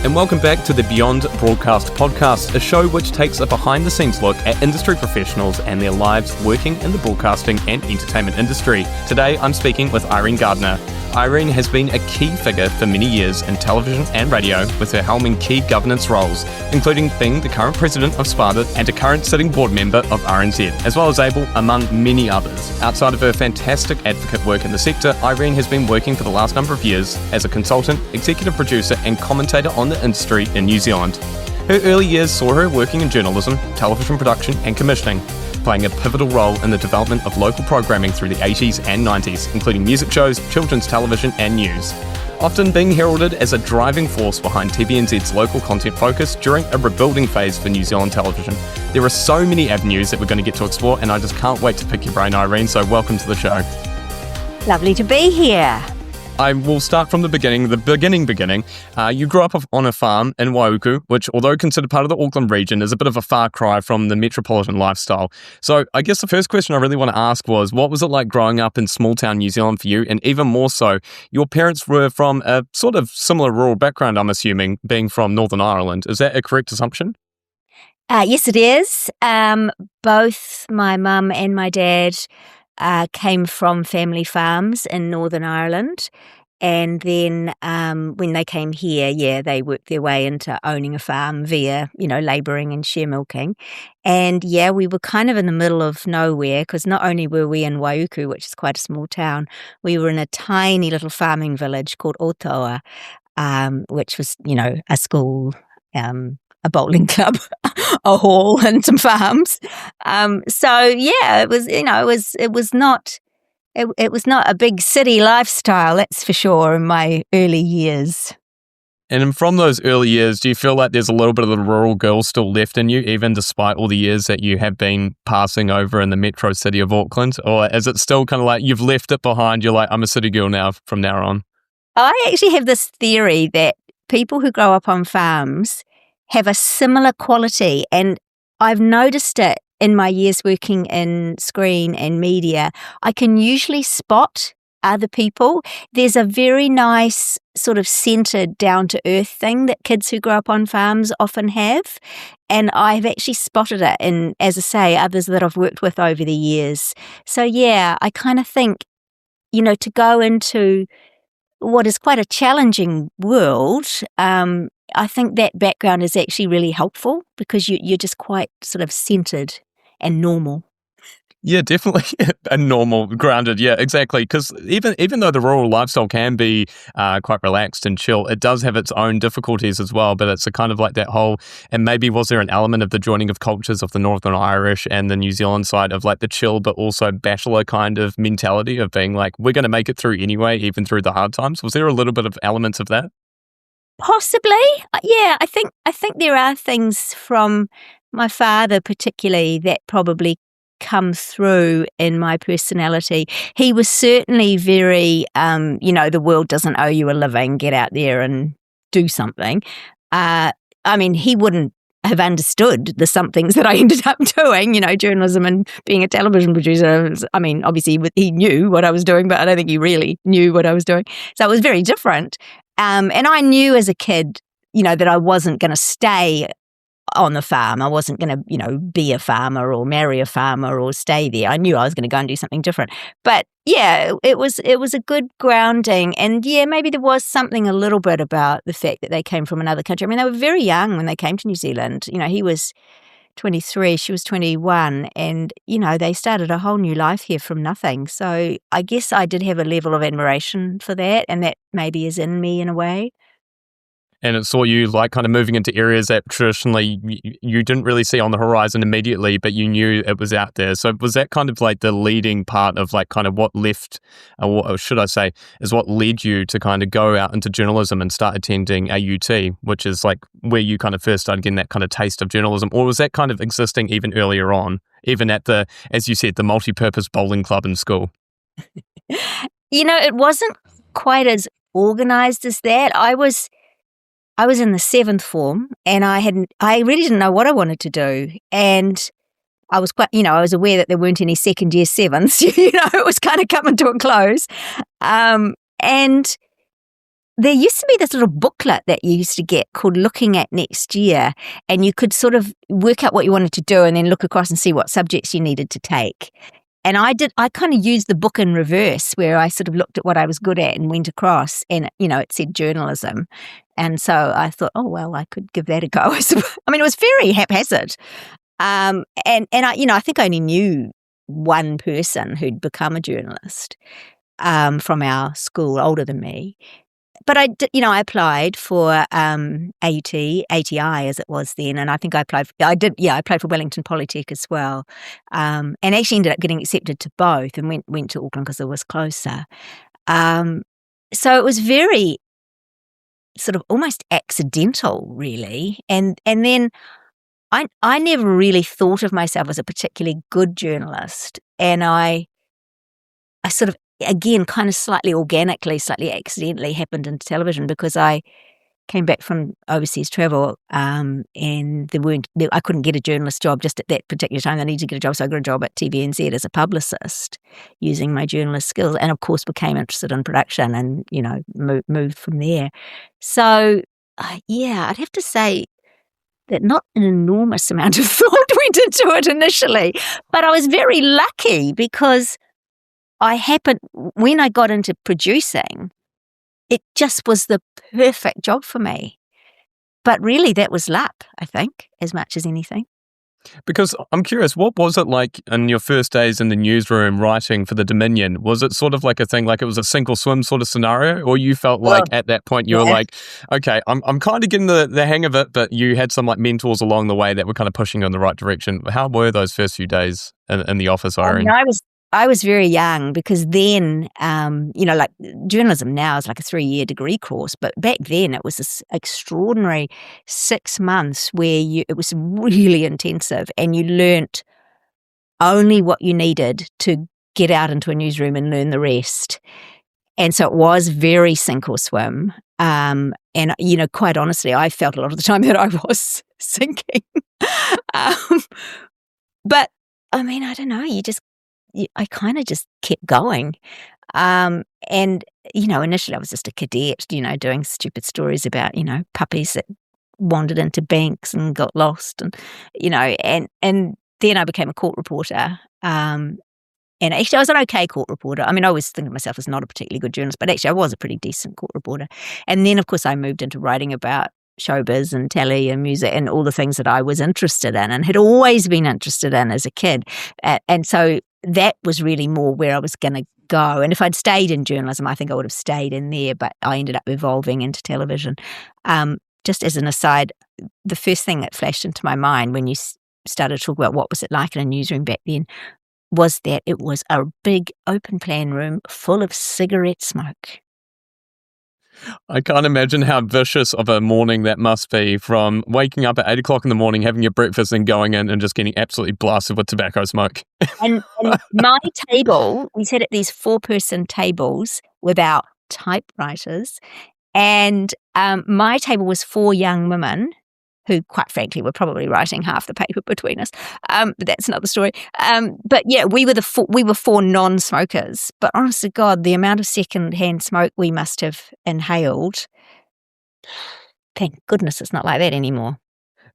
and welcome back to the Beyond Broadcast podcast, a show which takes a behind-the-scenes look at industry professionals and their lives working in the broadcasting and entertainment industry. Today, I'm speaking with Irene Gardiner. Irene has been a key figure for many years in television and radio, with her helming key governance roles, including being the current president of SPADA and a current sitting board member of RNZ, as well as Able, among many others. Outside of her fantastic advocate work in the sector, Irene has been working for the last number of years as a consultant, executive producer and commentator on the industry in New Zealand. Her early years saw her working in journalism, television production and commissioning, playing a pivotal role in the development of local programming through the 80s and 90s, including music shows, children's television and news. Often being heralded as a driving force behind TVNZ's local content focus during a rebuilding phase for New Zealand television. There are so many avenues that we're going to get to explore, and I just can't wait to pick your brain, Irene, so welcome to the show. Lovely to be here. I will start from the beginning. You grew up on a farm in Waiuku, which, although considered part of the Auckland region, is a bit of a far cry from the metropolitan lifestyle. So I guess the first question I really want to ask was, what was it like growing up in small town New Zealand for you? And even more so, your parents were from a sort of similar rural background, I'm assuming, being from Northern Ireland. Is that a correct assumption? Yes, it is. Both my mum and my dad came from family farms in Northern Ireland, and then when they came here, they worked their way into owning a farm via, labouring and share milking. And we were kind of in the middle of nowhere, because not only were we in Waiuku, which is quite a small town, we were in a tiny little farming village called Otoa, which was, a school, a bowling club, a hall, and some farms. It was not a big city lifestyle, that's for sure, in my early years. And from those early years, do you feel like there's a little bit of the rural girl still left in you, even despite all the years that you have been passing over in the metro city of Auckland? Or is it still kind of like you've left it behind, you're like, I'm a city girl now from now on? I actually have this theory that people who grow up on farms have a similar quality, and I've noticed it in my years working in screen and media. I can usually spot other people. There's a very nice sort of centered, down-to-earth thing that kids who grow up on farms often have, and I've actually spotted it in, as I say, others that I've worked with over the years. So I kind of think, to go into what is quite a challenging world, I think that background is actually really helpful, because you're just quite sort of centered and normal. Yeah, definitely. A normal, grounded, yeah, exactly. Because even though the rural lifestyle can be quite relaxed and chill, it does have its own difficulties as well. But it's a kind of like that whole, and maybe was there an element of the joining of cultures of the Northern Irish and the New Zealand side of like the chill but also battler kind of mentality of being like, we're going to make it through anyway, even through the hard times? Was there a little bit of elements of that? Possibly. Yeah, I think there are things from my father particularly that probably come through in my personality. He was certainly very, the world doesn't owe you a living, get out there and do something. He wouldn't have understood the somethings that I ended up doing, journalism and being a television producer. Obviously he knew what I was doing, but I don't think he really knew what I was doing. So it was very different. And I knew as a kid, that I wasn't going to stay on the farm. I wasn't going to, be a farmer or marry a farmer or stay there. I knew I was going to go and do something different. But it was a good grounding. And maybe there was something a little bit about the fact that they came from another country. They were very young when they came to New Zealand. He was 23, she was 21, and, they started a whole new life here from nothing. So I guess I did have a level of admiration for that, and that maybe is in me in a way. And it saw you like kind of moving into areas that traditionally you didn't really see on the horizon immediately, but you knew it was out there. So was that kind of like the leading part of like kind of what left, or should I say, is what led you to kind of go out into journalism and start attending AUT, which is like where you kind of first started getting that kind of taste of journalism? Or was that kind of existing even earlier on, even at the, as you said, the multi-purpose bowling club in school? It wasn't quite as organised as that. I was in the 7th form, and I really didn't know what I wanted to do. And I was quite, I was aware that there weren't any second year 7ths, it was kind of coming to a close. And there used to be this little booklet that you used to get called Looking at Next Year, and you could sort of work out what you wanted to do and then look across and see what subjects you needed to take. And I kind of used the book in reverse, where I sort of looked at what I was good at and went across, and, it said journalism. And so I thought, oh, well, I could give that a go. I mean, it was very haphazard. And I think I only knew one person who'd become a journalist from our school, older than me. But I applied for AUT, ATI as it was then, and I think I applied for Wellington Polytech as well, and actually ended up getting accepted to both, and went to Auckland because it was closer. So it was very sort of almost accidental, really, and then I never really thought of myself as a particularly good journalist, and I sort of, again, kind of slightly organically, slightly accidentally happened into television, because I came back from overseas travel, and I couldn't get a journalist job just at that particular time. I needed to get a job, so I got a job at TVNZ as a publicist using my journalist skills, and of course became interested in production and, moved from there. So, I'd have to say that not an enormous amount of thought went into it initially, but I was very lucky, because when I got into producing, it just was the perfect job for me. But really, that was luck, I think, as much as anything. Because I'm curious, what was it like in your first days in the newsroom writing for the Dominion? Was it sort of like a thing, like it was a sink or swim sort of scenario? Or you felt like at that point you were like, okay, I'm kind of getting the hang of it, but you had some like mentors along the way that were kind of pushing you in the right direction. How were those first few days in the office, Irene? I was very young, because then, like journalism now is like a 3-year degree course, but back then it was this extraordinary 6 months where it was really intensive, and you learnt only what you needed to get out into a newsroom and learn the rest. And so it was very sink or swim. And, quite honestly, I felt a lot of the time that I was sinking. But I mean, I don't know, I kind of just kept going. And, initially I was just a cadet, doing stupid stories about, puppies that wandered into banks and got lost, and, and then I became a court reporter. And actually I was an okay court reporter. I mean, I always think of myself as not a particularly good journalist, but actually I was a pretty decent court reporter. And then, of course, I moved into writing about showbiz and telly and music and all the things that I was interested in and had always been interested in as a kid. And so that was really more where I was going to go. And if I'd stayed in journalism, I think I would have stayed in there, but I ended up evolving into television. Just as an aside, the first thing that flashed into my mind when you started to talk about what was it like in a newsroom back then was that it was a big open plan room full of cigarette smoke. I can't imagine how vicious of a morning that must be, from waking up at 8 o'clock in the morning, having your breakfast, and going in and just getting absolutely blasted with tobacco smoke. And my table, we sat at these 4-person tables without typewriters, and my table was 4 young women who, quite frankly, were probably writing half the paper between us. But that's another story. But yeah, we were 4 non-smokers. But honest to God, the amount of second-hand smoke we must have inhaled, thank goodness it's not like that anymore.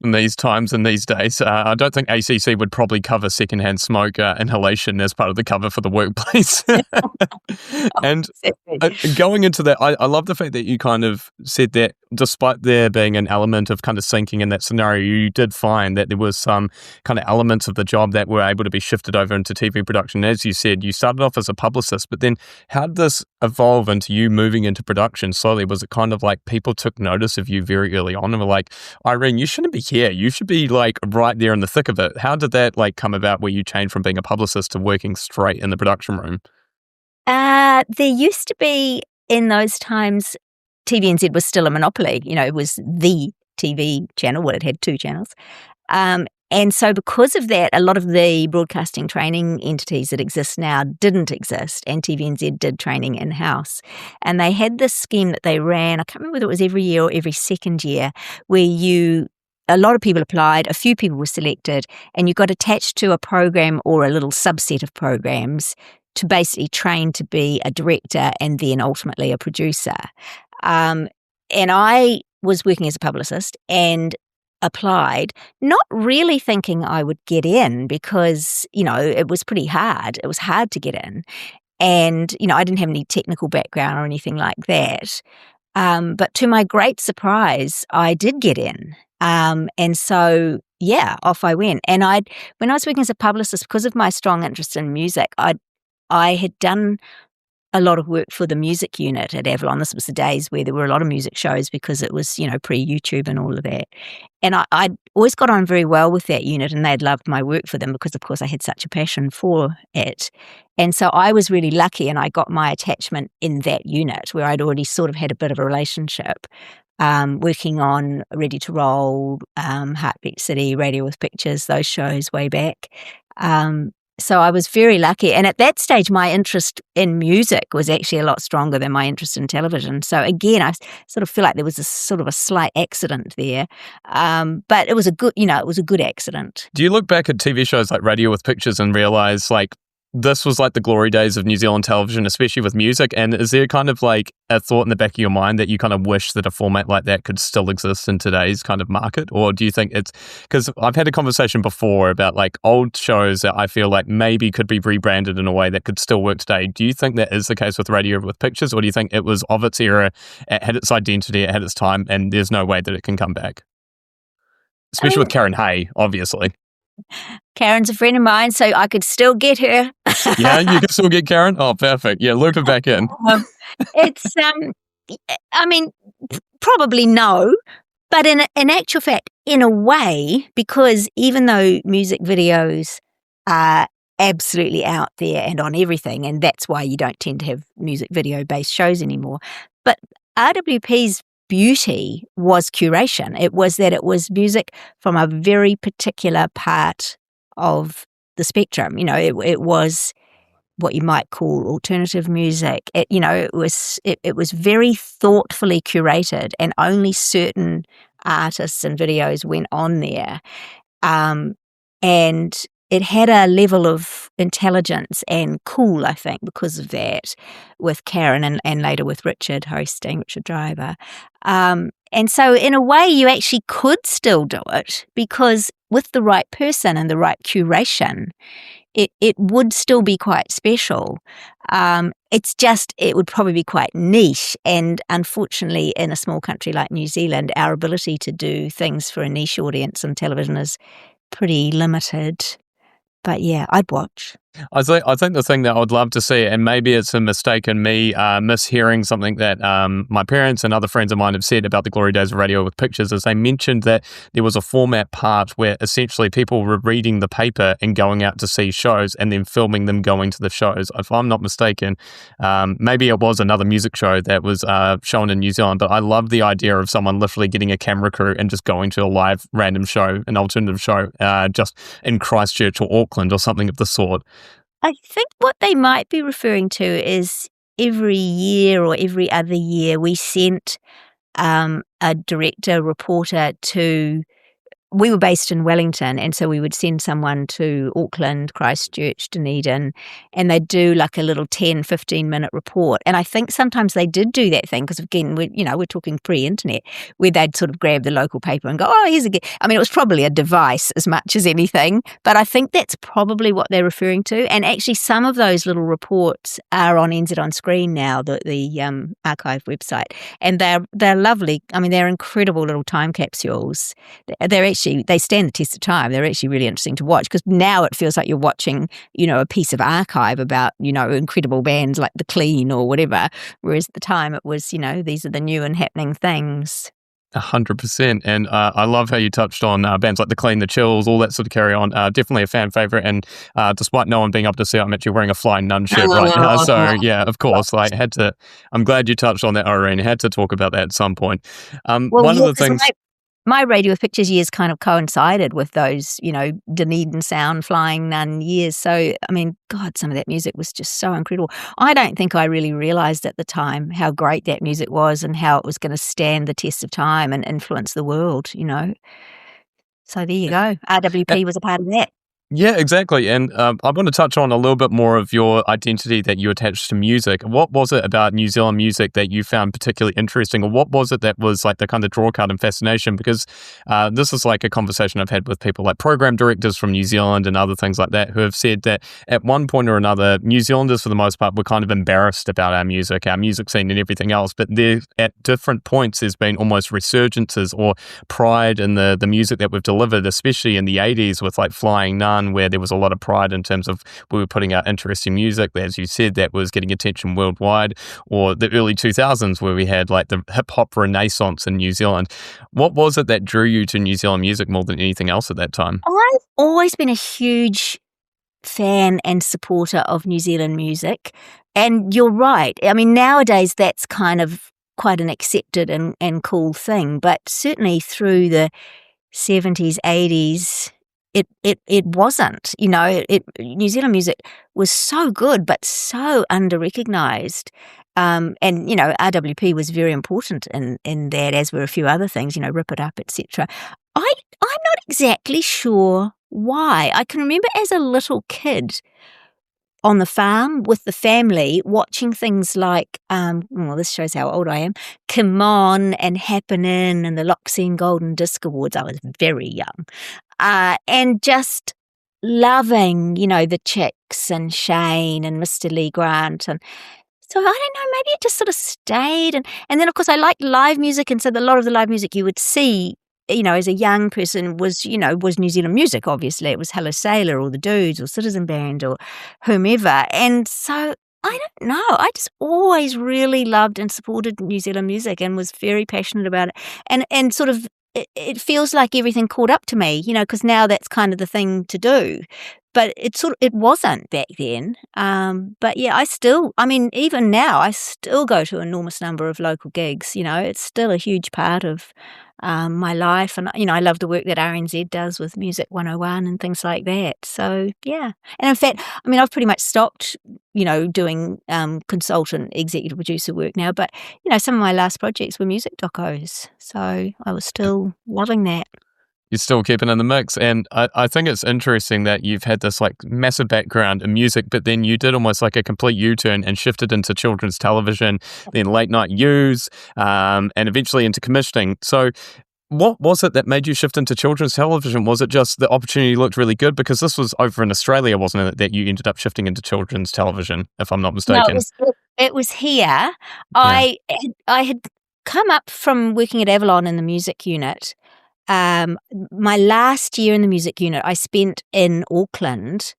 In these times and these days, I don't think ACC would probably cover secondhand smoke inhalation as part of the cover for the workplace. And going into that, I love the fact that you kind of said that despite there being an element of kind of sinking in that scenario, you did find that there was some kind of elements of the job that were able to be shifted over into TV production. As you said, you started off as a publicist, but then how did this evolve into you moving into production slowly? Was it kind of like people took notice of you very early on and were like, Irene, you shouldn't be here. You should be like right there in the thick of it. How did that like come about where you changed from being a publicist to working straight in the production room? There used to be, in those times, TVNZ was still a monopoly. It was the TV channel. Well, it had 2 channels. And so because of that, a lot of the broadcasting training entities that exist now didn't exist, and TVNZ did training in-house. And they had this scheme that they ran, I can't remember whether it was every year or every second year, where a lot of people applied, a few people were selected, and you got attached to a program or a little subset of programs to basically train to be a director and then ultimately a producer. And I was working as a publicist and applied, not really thinking I would get in because, it was pretty hard. It was hard to get in. And, I didn't have any technical background or anything like that. But to my great surprise, I did get in. And so, yeah, off I went. And when I was working as a publicist, because of my strong interest in music, I had done a lot of work for the music unit at Avalon. This was the days where there were a lot of music shows because it was, pre-YouTube and all of that. And I'd always got on very well with that unit, and they'd loved my work for them because, of course, I had such a passion for it. And so I was really lucky, and I got my attachment in that unit where I'd already sort of had a bit of a relationship, working on Ready to Roll, Heartbeat City, Radio with Pictures, those shows way back. So I was very lucky. And at that stage, my interest in music was actually a lot stronger than my interest in television. So again, I sort of feel like there was a sort of a slight accident there. But it was a good accident. Do you look back at TV shows like Radio with Pictures and realize this was like the glory days of New Zealand television, especially with music? And is there kind of like a thought in the back of your mind that you kind of wish that a format like that could still exist in today's kind of market? Or do you think it's, because I've had a conversation before about like old shows that I feel like maybe could be rebranded in a way that could still work today. Do you think that is the case with Radio with Pictures, or do you think it was of its era, it had its identity, it had its time, and there's no way that it can come back? Especially with Karen Hay, obviously. Karen's a friend of mine, so I could still get her. Yeah, you can still get Karen? Oh, perfect. Yeah, loop her back in. It's, probably no, but in actual fact, in a way, because even though music videos are absolutely out there and on everything, and that's why you don't tend to have music video-based shows anymore, but RWP's beauty was curation. It was that it was music from a very particular part of the spectrum. It was what you might call alternative music. It was very thoughtfully curated, and only certain artists and videos went on there. And it had a level of intelligence and cool, I think, because of that, with Karen and later with Richard Driver. And so in a way, you actually could still do it, because with the right person and the right curation, it would still be quite special. It's just, it would probably be quite niche. And unfortunately, in a small country like New Zealand, our ability to do things for a niche audience on television is pretty limited. But yeah, I'd watch. I think the thing that I would love to see, and maybe it's a mistake in me mishearing something that my parents and other friends of mine have said about the glory days of Radio with Pictures, is they mentioned that there was a format part where essentially people were reading the paper and going out to see shows and then filming them going to the shows. If I'm not mistaken, maybe it was another music show that was shown in New Zealand, but I love the idea of someone literally getting a camera crew and just going to a live random show, an alternative show, just in Christchurch or Auckland or something of the sort. I think what they might be referring to is every year or every other year we sent a director, reporter to, we were based in Wellington, and so we would send someone to Auckland, Christchurch, Dunedin, and they'd do like a little 10, 15-minute report. And I think sometimes they did do that thing because, again, we're talking pre-internet, where they'd sort of grab the local paper and go, oh, here's a... I mean, it was probably a device as much as anything, but I think that's probably what they're referring to. And actually, some of those little reports are on NZ On Screen now, the archive website, and they're lovely. I mean, they're incredible little time capsules. They stand the test of time. They're actually really interesting to watch, because now it feels like you're watching, a piece of archive about, incredible bands like The Clean or whatever. Whereas at the time it was, these are the new and happening things. 100%. And I love how you touched on bands like The Clean, The Chills, all that sort of carry on. Definitely a fan favourite. And despite no one being able to see, I'm actually wearing a Flying Nun shirt right now. So yeah, of course, I'm glad you touched on that, Irene. Had to talk about that at some point. One of the things... My Radio with Pictures years kind of coincided with those, Dunedin Sound, Flying Nun years. So, I mean, God, some of that music was just so incredible. I don't think I really realised at the time how great that music was and how it was going to stand the test of time and influence the world, So there you go. RWP was a part of that. Yeah, exactly. And I want to touch on a little bit more of your identity that you attached to music. What was it about New Zealand music that you found particularly interesting, or what was it that was like the kind of draw card and fascination? Because this is like a conversation I've had with people like program directors from New Zealand and other things like that who have said that at one point or another, New Zealanders, for the most part, were kind of embarrassed about our music scene and everything else. But there, at different points, there's been almost resurgences or pride in the music that we've delivered, especially in the 80s with like Flying Nun, where there was a lot of pride in terms of we were putting out interesting music, as you said, that was getting attention worldwide, or the early 2000s where we had like the hip-hop renaissance in New Zealand. What was it that drew you to New Zealand music more than anything else at that time? I've always been a huge fan and supporter of New Zealand music. And you're right. I mean, nowadays that's kind of quite an accepted and cool thing. But certainly through the 70s, 80s, it wasn't. New Zealand music was so good, but so under-recognised. And, RWP was very important in that, as were a few other things, Rip It Up, etc. I'm not exactly sure why. I can remember as a little kid on the farm with the family watching things like, this shows how old I am, Come On and Happenin' and the Loxine Golden Disc Awards. I was very young. And just loving, the Chicks and Shane and Mr. Lee Grant. And so I don't know, maybe it just sort of stayed. And then, of course, I liked live music. And so a lot of the live music you would see, as a young person was New Zealand music, obviously. It was Hello Sailor or The Dudes or Citizen Band or whomever. And so I don't know. I just always really loved and supported New Zealand music and was very passionate about it. And sort of, it feels like everything caught up to me, because now that's kind of the thing to do. But it wasn't back then. But yeah, even now, I still go to an enormous number of local gigs. It's still a huge part of my life. And, I love the work that RNZ does with Music 101 and things like that. So, yeah. And in fact, I've pretty much stopped, doing consultant executive producer work now. But, some of my last projects were music docos. So I was still loving that. You're still keeping in the mix. And I think it's interesting that you've had this like massive background in music, but then you did almost like a complete U-turn and shifted into children's television, then late night news, and eventually into commissioning. So what was it that made you shift into children's television? Was it just the opportunity looked really good? Because this was over in Australia, wasn't it, that you ended up shifting into children's television, if I'm not mistaken? No, it was here. Yeah. I had come up from working at Avalon in the music unit. My last year in the music unit, I spent in Auckland.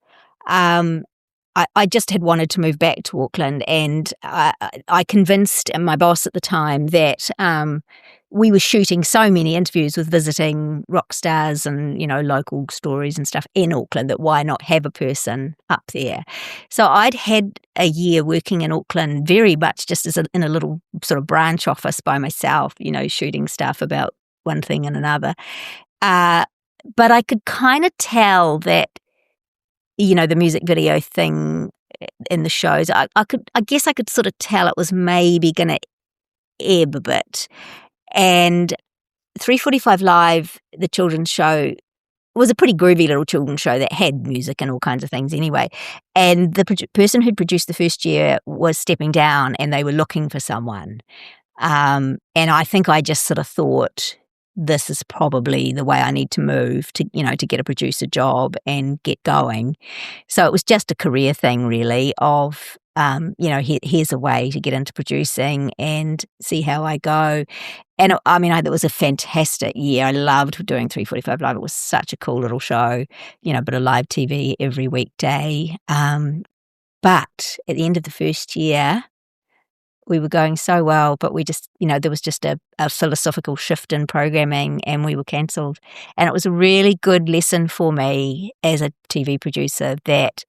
I just had wanted to move back to Auckland, and I convinced my boss at the time that we were shooting so many interviews with visiting rock stars and, local stories and stuff in Auckland that why not have a person up there? So I'd had a year working in Auckland very much just in a little sort of branch office by myself, shooting stuff about one thing and another. But I could kind of tell that, the music video thing in the shows, I guess I could sort of tell it was maybe going to ebb a bit. And 3:45 Live, the children's show, was a pretty groovy little children's show that had music and all kinds of things anyway. And the person who'd produced the first year was stepping down and they were looking for someone. And I think I just sort of thought, this is probably the way I need to move to get a producer job and get going. So it was just a career thing, really, of, here's a way to get into producing and see how I go. And it was a fantastic year. I loved doing 3:45 Live. It was such a cool little show, but a live TV every weekday. But at the end of the first year, we were going so well, but we just, there was just a philosophical shift in programming and we were cancelled. And it was a really good lesson for me as a TV producer that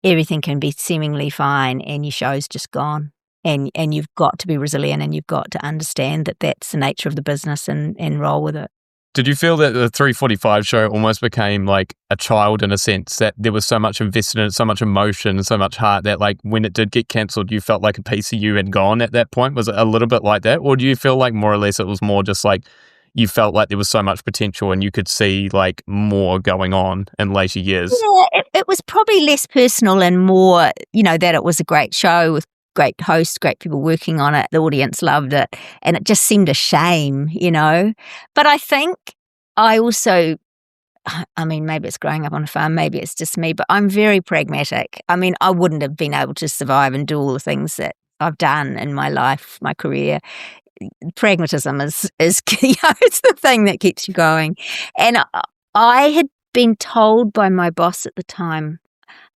everything can be seemingly fine and your show's just gone. And you've got to be resilient and you've got to understand that that's the nature of the business and roll with it. Did you feel that the 3:45 show almost became like a child in a sense, that there was so much invested in it, so much emotion, so much heart, that like when it did get cancelled, you felt like a piece of you had gone at that point? Was it a little bit like that? Or do you feel like more or less it was more just like you felt like there was so much potential and you could see like more going on in later years? Yeah, it was probably less personal and more, that it was a great show with great hosts, great people working on it. The audience loved it. And it just seemed a shame, But I think I also, maybe it's growing up on a farm, maybe it's just me, but I'm very pragmatic. I wouldn't have been able to survive and do all the things that I've done in my life, my career. Pragmatism is it's the thing that keeps you going. And I had been told by my boss at the time,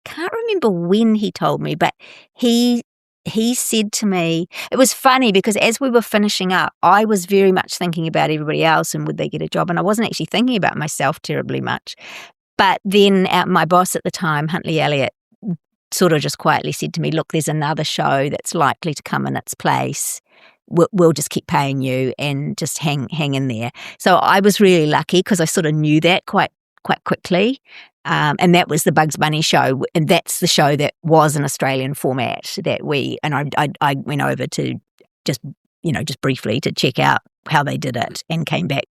can't remember when he told me, but he said to me, it was funny because as we were finishing up, I was very much thinking about everybody else and would they get a job, and I wasn't actually thinking about myself terribly much. But then my boss at the time, Huntley Elliott, sort of just quietly said to me, look, there's another show that's likely to come in its place. We'll just keep paying you and just hang in there. So I was really lucky because I sort of knew that quite quickly. And that was the Bugs Bunny show. And that's the show that was an Australian format that I went over to just briefly to check out how they did it and came back,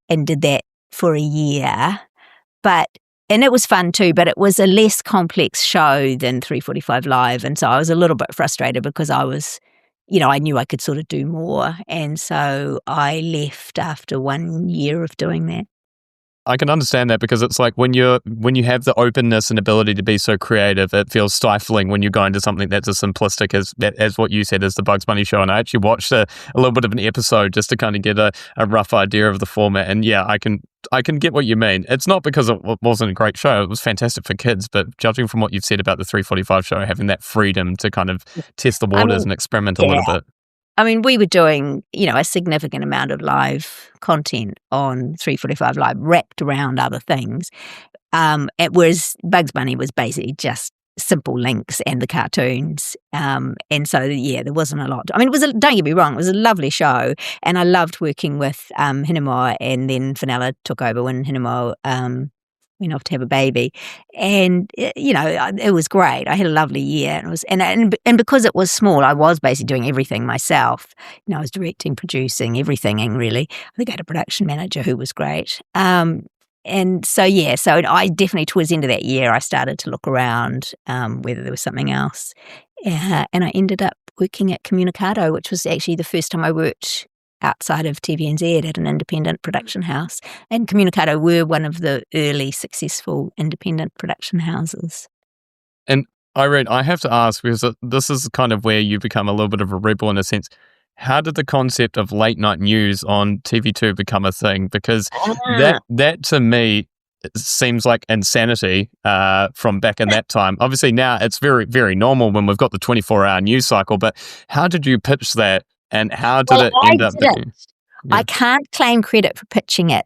and did that for a year. And it was fun too, but it was a less complex show than 345 Live. And so I was a little bit frustrated because I was, I knew I could sort of do more. And so I left after 1 year of doing that. I can understand that because it's like when you have the openness and ability to be so creative, it feels stifling when you go into something that's as simplistic as what you said as the Bugs Bunny show. And I actually watched a little bit of an episode just to kind of get a rough idea of the format. And yeah, I can get what you mean. It's not because it wasn't a great show. It was fantastic for kids. But judging from what you've said about the 345 show, having that freedom to kind of test the waters and experiment a little bit. We were doing, a significant amount of live content on 345 Live wrapped around other things. Whereas Bugs Bunny was basically just simple links and the cartoons. And so, yeah, there wasn't a lot. Don't get me wrong, it was a lovely show. And I loved working with Hinemo, and then Fenella took over when Hinemo went off to have a baby, and it was great. I had a lovely year, and it was and because it was small, I was basically doing everything myself. I was directing, producing, everything, and really, I think I had a production manager who was great. And so I definitely towards the end of that year, I started to look around whether there was something else, and I ended up working at Communicado, which was actually the first time I worked outside of TVNZ at an independent production house. And Communicado were one of the early successful independent production houses. And Irene, I have to ask, because this is kind of where you become a little bit of a rebel in a sense, how did the concept of late night news on TV2 become a thing? Because that to me seems like insanity from back in that time. Obviously now it's very, very normal when we've got the 24-hour news cycle, but how did you pitch that? And how did it end up being? I can't claim credit for pitching it.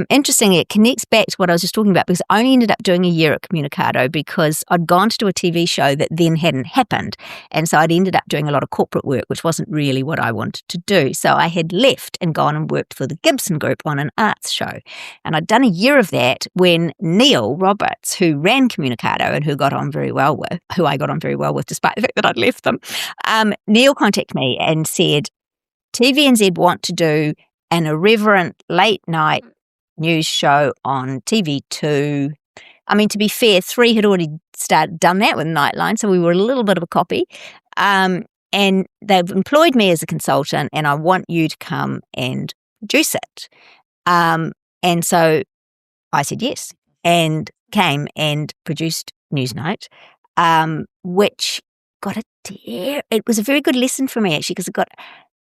Interestingly, it connects back to what I was just talking about, because I only ended up doing a year at Communicado because I'd gone to do a TV show that then hadn't happened. And so I'd ended up doing a lot of corporate work, which wasn't really what I wanted to do. So I had left and gone and worked for the Gibson Group on an arts show. And I'd done a year of that when Neil Roberts, who ran Communicado and who I got on very well with despite the fact that I'd left them, Neil contacted me and said, TVNZ want to do an irreverent late night news show on TV2. To be fair, 3 had already done that with Nightline, so we were a little bit of a copy. And they've employed me as a consultant, and I want you to come and produce it. And so I said yes, and came and produced Newsnight, which got it was a very good lesson for me, actually, because it got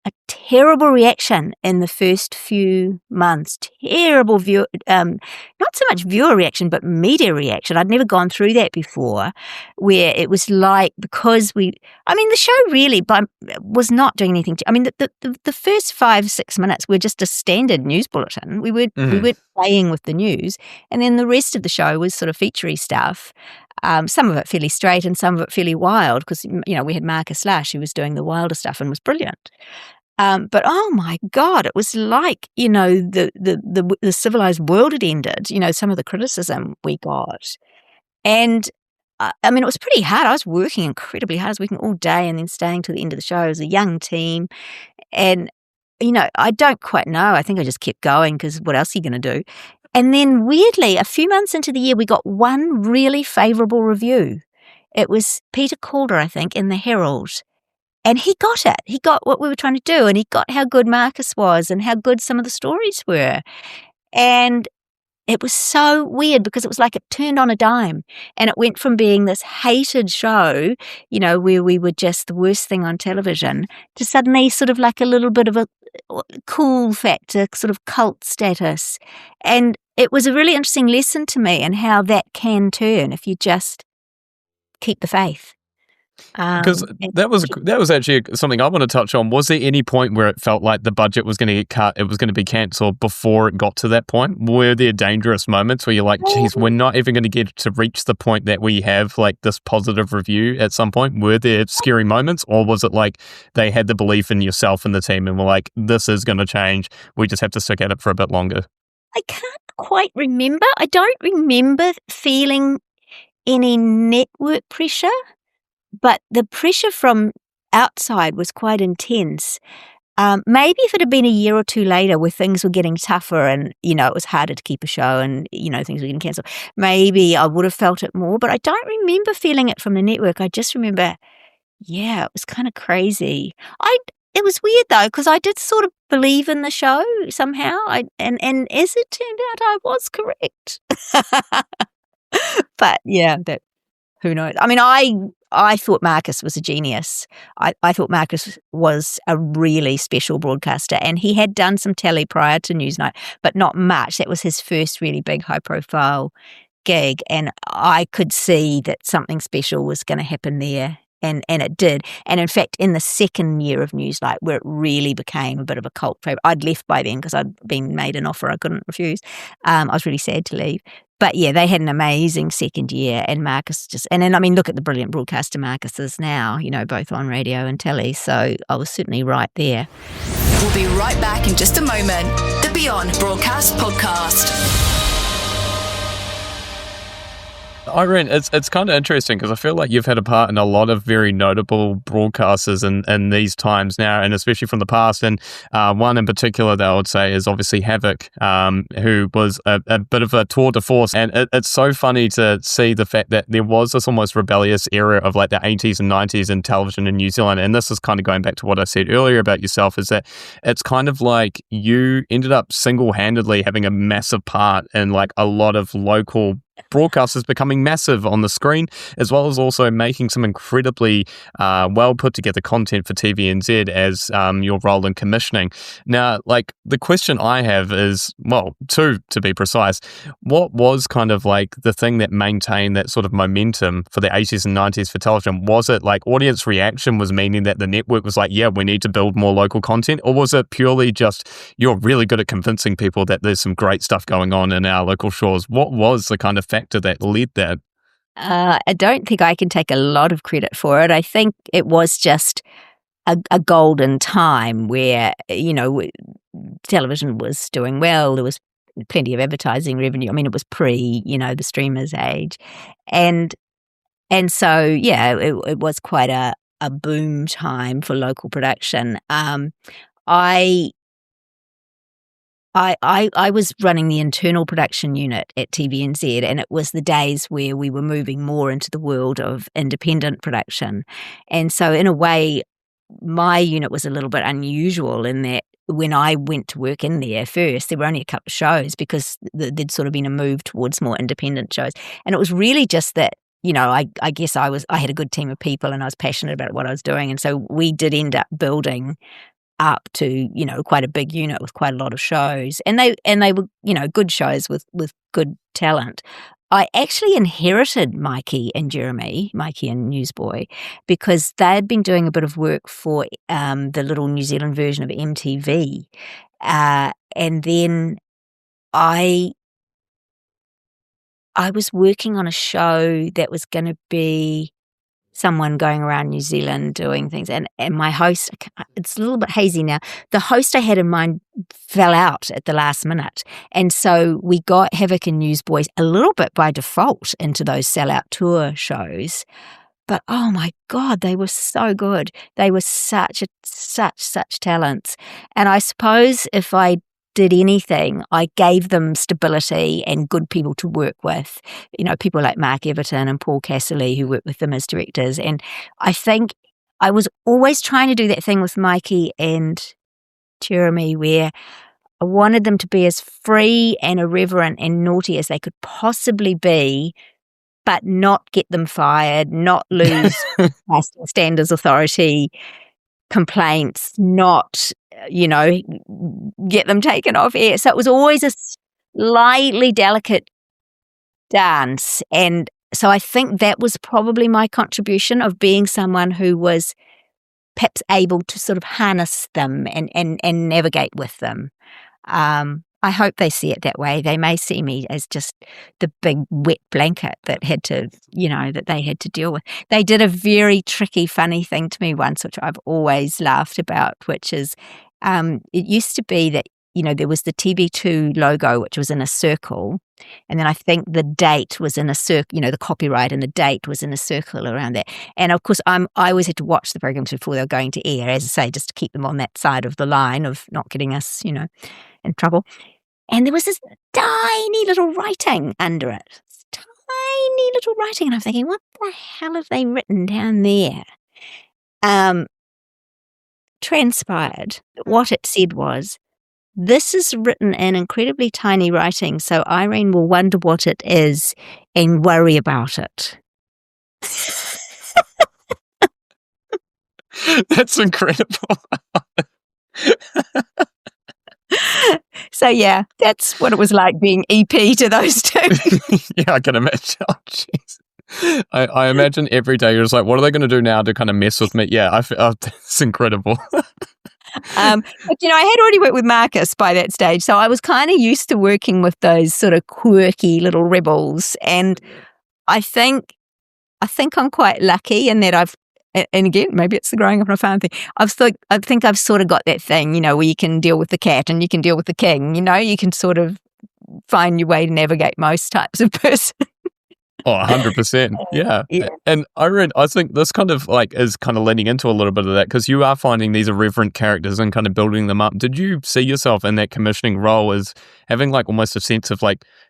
a terrible reaction in the first few months. Terrible view, not so much viewer reaction, but media reaction. I'd never gone through that before, where it was like, because the show really was not doing anything. The first 5-6 minutes were just a standard news bulletin. We were playing with the news, and then the rest of the show was sort of featurey stuff. Some of it fairly straight and some of it fairly wild, because we had Marcus Lash, who was doing the wilder stuff and was brilliant. But oh my God, it was like the civilized world had ended. Some of the criticism we got, and it was pretty hard. I was working incredibly hard. I was working all day and then staying till the end of the show. It was a young team, and I don't quite know. I think I just kept going because what else are you going to do? And then weirdly, a few months into the year, we got one really favourable review. It was Peter Calder, I think, in the Herald. And he got it. He got what we were trying to do, and he got how good Marcus was and how good some of the stories were. And it was so weird because it was like it turned on a dime, and it went from being this hated show, where we were just the worst thing on television, to suddenly sort of like a little bit of a cool factor, sort of cult status. And it was a really interesting lesson to me in how that can turn if you just keep the faith. Because that was actually something I want to touch on. Was there any point where it felt like the budget was going to get cut, it was going to be cancelled before it got to that point? Were there dangerous moments where you're like, geez, we're not even going to get to reach the point that we have like this positive review at some point? Were there scary moments, or was it like they had the belief in yourself and the team and were like, this is going to change, we just have to stick at it for a bit longer? I can't quite remember. I don't remember feeling any network pressure. But the pressure from outside was quite intense. Maybe if it had been a year or two later where things were getting tougher and, it was harder to keep a show and, things were getting cancelled, maybe I would have felt it more. But I don't remember feeling it from the network. I just remember, it was kind of crazy. It was weird, though, because I did sort of believe in the show somehow. And as it turned out, I was correct. But, who knows? I mean, I thought Marcus was a genius. I thought Marcus was a really special broadcaster, and he had done some telly prior to Newsnight, but not much. That was his first really big high-profile gig, and I could see that something special was going to happen there, and it did. And in fact, in the second year of Newsnight, where it really became a bit of a cult favourite, I'd left by then because I'd been made an offer I couldn't refuse. I was really sad to leave. But they had an amazing second year, and Marcus and then, look at the brilliant broadcaster Marcus is now, both on radio and telly. So I was certainly right there. We'll be right back in just a moment. The Beyond Broadcast Podcast. Irene, it's kind of interesting because I feel like you've had a part in a lot of very notable broadcasters in these times now, and especially from the past. And one in particular that I would say is obviously Havoc, who was a bit of a tour de force. And it's so funny to see the fact that there was this almost rebellious era of like the 80s and 90s in television in New Zealand. And this is kind of going back to what I said earlier about yourself, is that it's kind of like you ended up single-handedly having a massive part in like a lot of local broadcasters becoming massive on the screen, as well as also making some incredibly well put together content for TVNZ as your role in commissioning. Now, like the question I have is, well, two to be precise, what was kind of like the thing that maintained that sort of momentum for the 80s and 90s for television? Was it like audience reaction was meaning that the network was like, yeah, we need to build more local content? Or was it purely just you're really good at convincing people that there's some great stuff going on in our local shores? What was the kind of factor that led that? I don't think I can take a lot of credit for it. I think it was just a golden time where, television was doing well. There was plenty of advertising revenue. I mean, it was pre, the streamers age. And so, it was quite a boom time for local production. I was running the internal production unit at TVNZ, and it was the days where we were moving more into the world of independent production. And so in a way, my unit was a little bit unusual in that when I went to work in there first, there were only a couple of shows because there'd sort of been a move towards more independent shows. And it was really just that, I guess I had a good team of people and I was passionate about what I was doing. And so we did end up building up to, quite a big unit with quite a lot of shows. And they were, good shows with good talent. I actually inherited Mikey and Newsboy, because they had been doing a bit of work for the little New Zealand version of MTV. And then I was working on a show that was going to be someone going around New Zealand doing things. And my host, it's a little bit hazy now, the host I had in mind fell out at the last minute. And so we got Havoc and Newsboys a little bit by default into those sellout tour shows. But oh my God, they were so good. They were such talents. And I suppose if I did anything, I gave them stability and good people to work with. People like Mark Everton and Paul Casserly who worked with them as directors. And I think I was always trying to do that thing with Mikey and Jeremy where I wanted them to be as free and irreverent and naughty as they could possibly be, but not get them fired, not lose casting standards authority complaints, not, get them taken off air. So it was always a slightly delicate dance. And so I think that was probably my contribution of being someone who was perhaps able to sort of harness them and navigate with them. I hope they see it that way. They may see me as just the big wet blanket that that they had to deal with. They did a very tricky, funny thing to me once, which I've always laughed about, which is it used to be that, there was the TV2 logo, which was in a circle. And then I think the date was in a circle, the copyright and the date was in a circle around that. And of course, I always had to watch the programs before they were going to air, as I say, just to keep them on that side of the line of not getting us, in trouble. And there was this tiny little writing under it. This tiny little writing. And I'm thinking, what the hell have they written down there? Transpired that what it said was, this is written in incredibly tiny writing, so Irene will wonder what it is and worry about it. That's incredible. So yeah, that's what it was like being EP to those two. Yeah, I can imagine. Oh, jeez. I imagine every day you're just like, what are they going to do now to kind of mess with me? Yeah, it's incredible. But I had already worked with Marcus by that stage, so I was kind of used to working with those sort of quirky little rebels, and I think I'm quite lucky in that and again, maybe it's the growing up on a farm thing. I think I've sort of got that thing, where you can deal with the cat and you can deal with the king. You can sort of find your way to navigate most types of person. Oh, 100%. Yeah. And Irene, I think this kind of is kind of leading into a little bit of that because you are finding these irreverent characters and kind of building them up. Did you see yourself in that commissioning role as having almost a sense of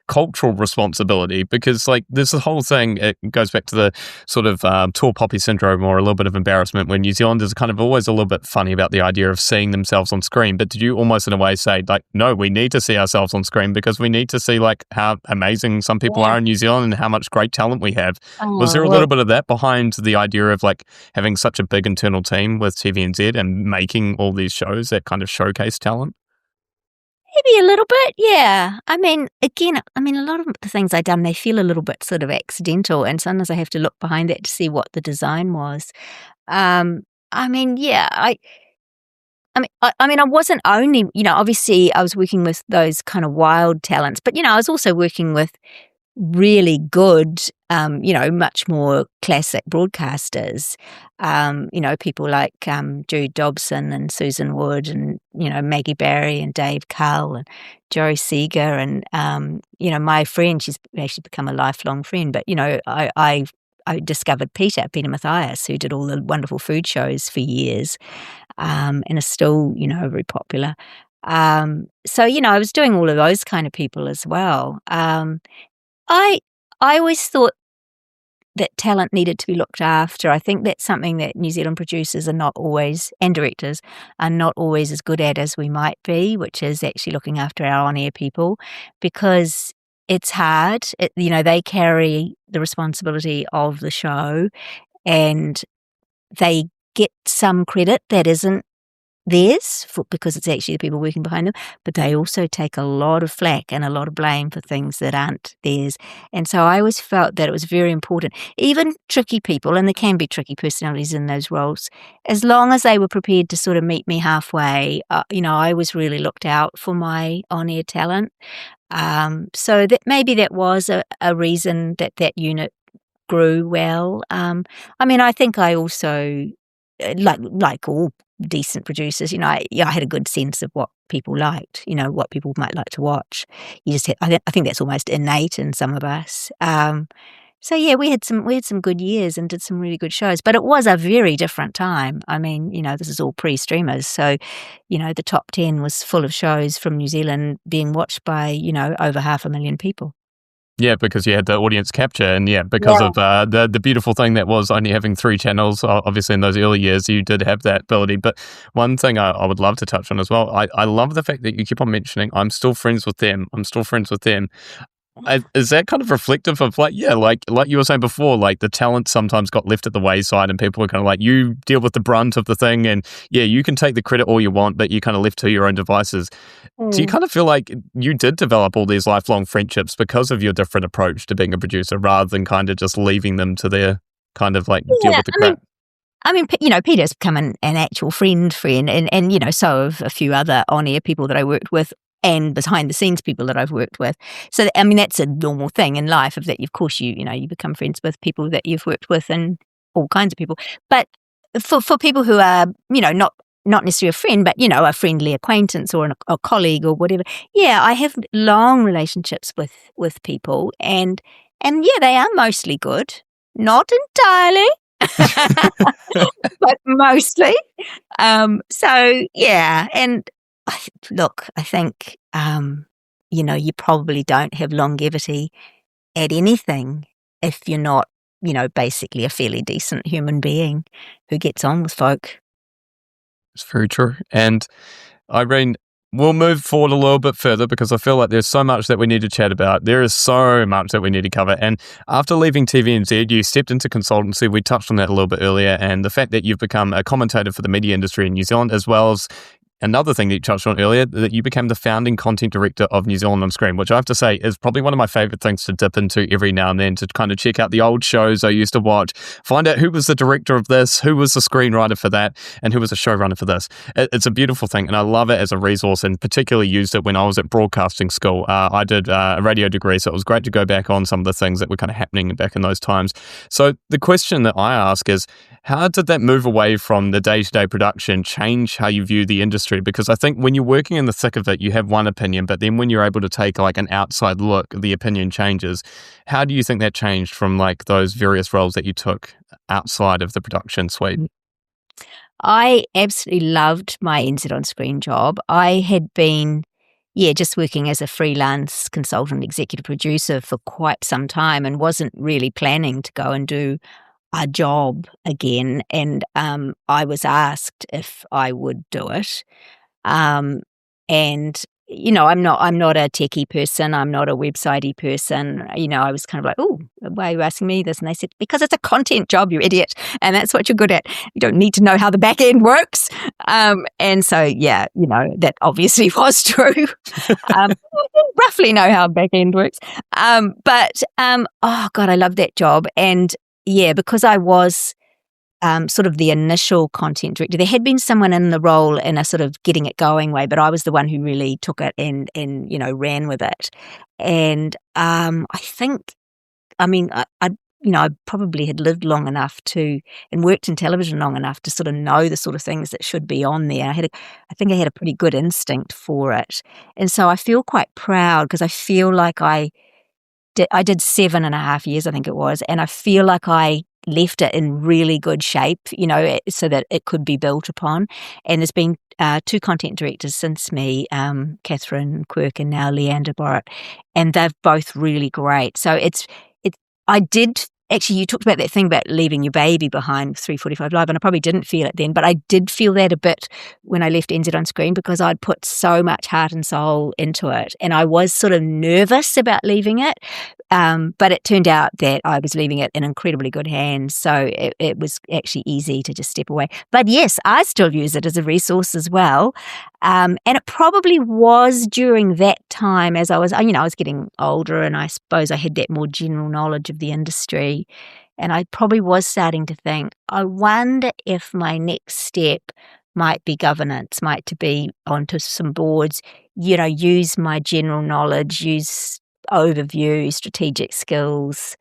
cultural responsibility? Because there's the whole thing, it goes back to the sort of tall poppy syndrome or a little bit of embarrassment when New Zealanders are kind of always a little bit funny about the idea of seeing themselves on screen. But did you almost in a way say no, we need to see ourselves on screen because we need to see how amazing some people are in New Zealand and how much great talent we have? Was there a little bit of that behind the idea of having such a big internal team with TVNZ and making all these shows that kind of showcase talent? Maybe a little bit, yeah. I mean, a lot of the things I've done, they feel a little bit sort of accidental, and sometimes I have to look behind that to see what the design was. I wasn't only, obviously I was working with those kind of wild talents, but, I was also working with really good, much more classic broadcasters, people like Jude Dobson and Susan Wood and, Maggie Barry and Dave Cull and Joe Seeger and, my friend, she's actually become a lifelong friend, but, I discovered Peter Mathias, who did all the wonderful food shows for years and is still, very popular. So, I was doing all of those kind of people as well. I always thought that talent needed to be looked after. I think that's something that New Zealand producers are not always, and directors, are not always as good at as we might be, which is actually looking after our on-air people, because it's hard. They carry the responsibility of the show and they get some credit that isn't theirs because it's actually the people working behind them, but they also take a lot of flack and a lot of blame for things that aren't theirs. And so I always felt that it was very important, even tricky people, and there can be tricky personalities in those roles, as long as they were prepared to sort of meet me halfway. I was really looked out for my on-air talent. So that maybe that was a reason that unit grew well. I think I also, like all decent producers, I had a good sense of what people liked, what people might like to watch. I think that's almost innate in some of us. So yeah, we had some good years and did some really good shows, but it was a very different time. I mean, this is all pre-streamers, so the top 10 was full of shows from New Zealand being watched by over 500,000 people. Yeah, because you had the audience capture, and because Yeah. of the beautiful thing that was only having 3 channels. Obviously, in those early years, you did have that ability. But one thing I would love to touch on as well, I love the fact that you keep on mentioning, I'm still friends with them. I'm still friends with them. Is that kind of reflective of like you were saying before, like the talent sometimes got left at the wayside and people were kind of like, you deal with the brunt of the thing and you can take the credit all you want, but you kind of left to your own devices. Do you kind of feel like you did develop all these lifelong friendships because of your different approach to being a producer rather than kind of just leaving them to their kind of like deal Yeah, with the crap? I mean, Peter's become an actual friend, and so have a few other on-air people that I worked with and behind-the-scenes people that I've worked with. So, I mean, that's a normal thing in life of that, of course, you become friends with people that you've worked with and all kinds of people. But for people who are, not necessarily a friend, but, a friendly acquaintance or a colleague or whatever, I have long relationships with people and they are mostly good. Not entirely. But mostly. So yeah, and look, I think you probably don't have longevity at anything if you're not, basically a fairly decent human being who gets on with folk. It's very true. And Irene, we'll move forward a little bit further because I feel like there's so much that we need to chat about. There is so much that we need to cover. And after leaving TVNZ, you stepped into consultancy. We touched on that a little bit earlier. And the fact that you've become a commentator for the media industry in New Zealand, as well as another thing that you touched on earlier, that you became the founding content director of New Zealand on Screen, which I have to say is probably one of my favourite things to dip into every now and then, to kind of check out the old shows I used to watch, find out who was the director of this, who was the screenwriter for that, and who was the showrunner for this. It's a beautiful thing, and I love it as a resource, and particularly used it when I was at broadcasting school. I did a radio degree, so it was great to go back on some of the things that were kind of happening back in those times. So the question that I ask is, how did that move away from the day-to-day production change how you view the industry? Because I think when you're working in the thick of it, you have one opinion, but then when you're able to take like an outside look, the opinion changes. How do you think that changed from like those various roles that you took outside of the production suite? I absolutely loved my NZ on Screen job. I had been, just working as a freelance consultant executive producer for quite some time and wasn't really planning to go and do a job again. And I was asked if I would do it. And I'm not a techie person. I'm not a websitey person. I was kind of like, oh, why are you asking me this? And they said, because it's a content job, you idiot. And that's what you're good at. You don't need to know how the back end works. And so, that obviously was true. Roughly know how back end works. But oh God, I love that job. And because I was sort of the initial content director. There had been someone in the role in a sort of getting it going way, but I was the one who really took it and ran with it. And I think, I probably had lived long enough and worked in television long enough to sort of know the sort of things that should be on there. I think I had a pretty good instinct for it. And so I feel quite proud because I feel like I did 7.5 years, I think it was, and I feel like I left it in really good shape, so that it could be built upon. And there's been 2 content directors since me, Catherine Quirk and now Leander Borrett, and they're both really great. So I did. Actually, you talked about that thing about leaving your baby behind 345 Live, and I probably didn't feel it then, but I did feel that a bit when I left NZ on Screen because I'd put so much heart and soul into it, and I was sort of nervous about leaving it, but it turned out that I was leaving it in incredibly good hands, so it was actually easy to just step away. But yes, I still use it as a resource as well, and it probably was during that time as I was getting older, and I suppose I had that more general knowledge of the industry. And I probably was starting to think, I wonder if my next step might be governance, might to be onto some boards, use my general knowledge, use overview, strategic skills,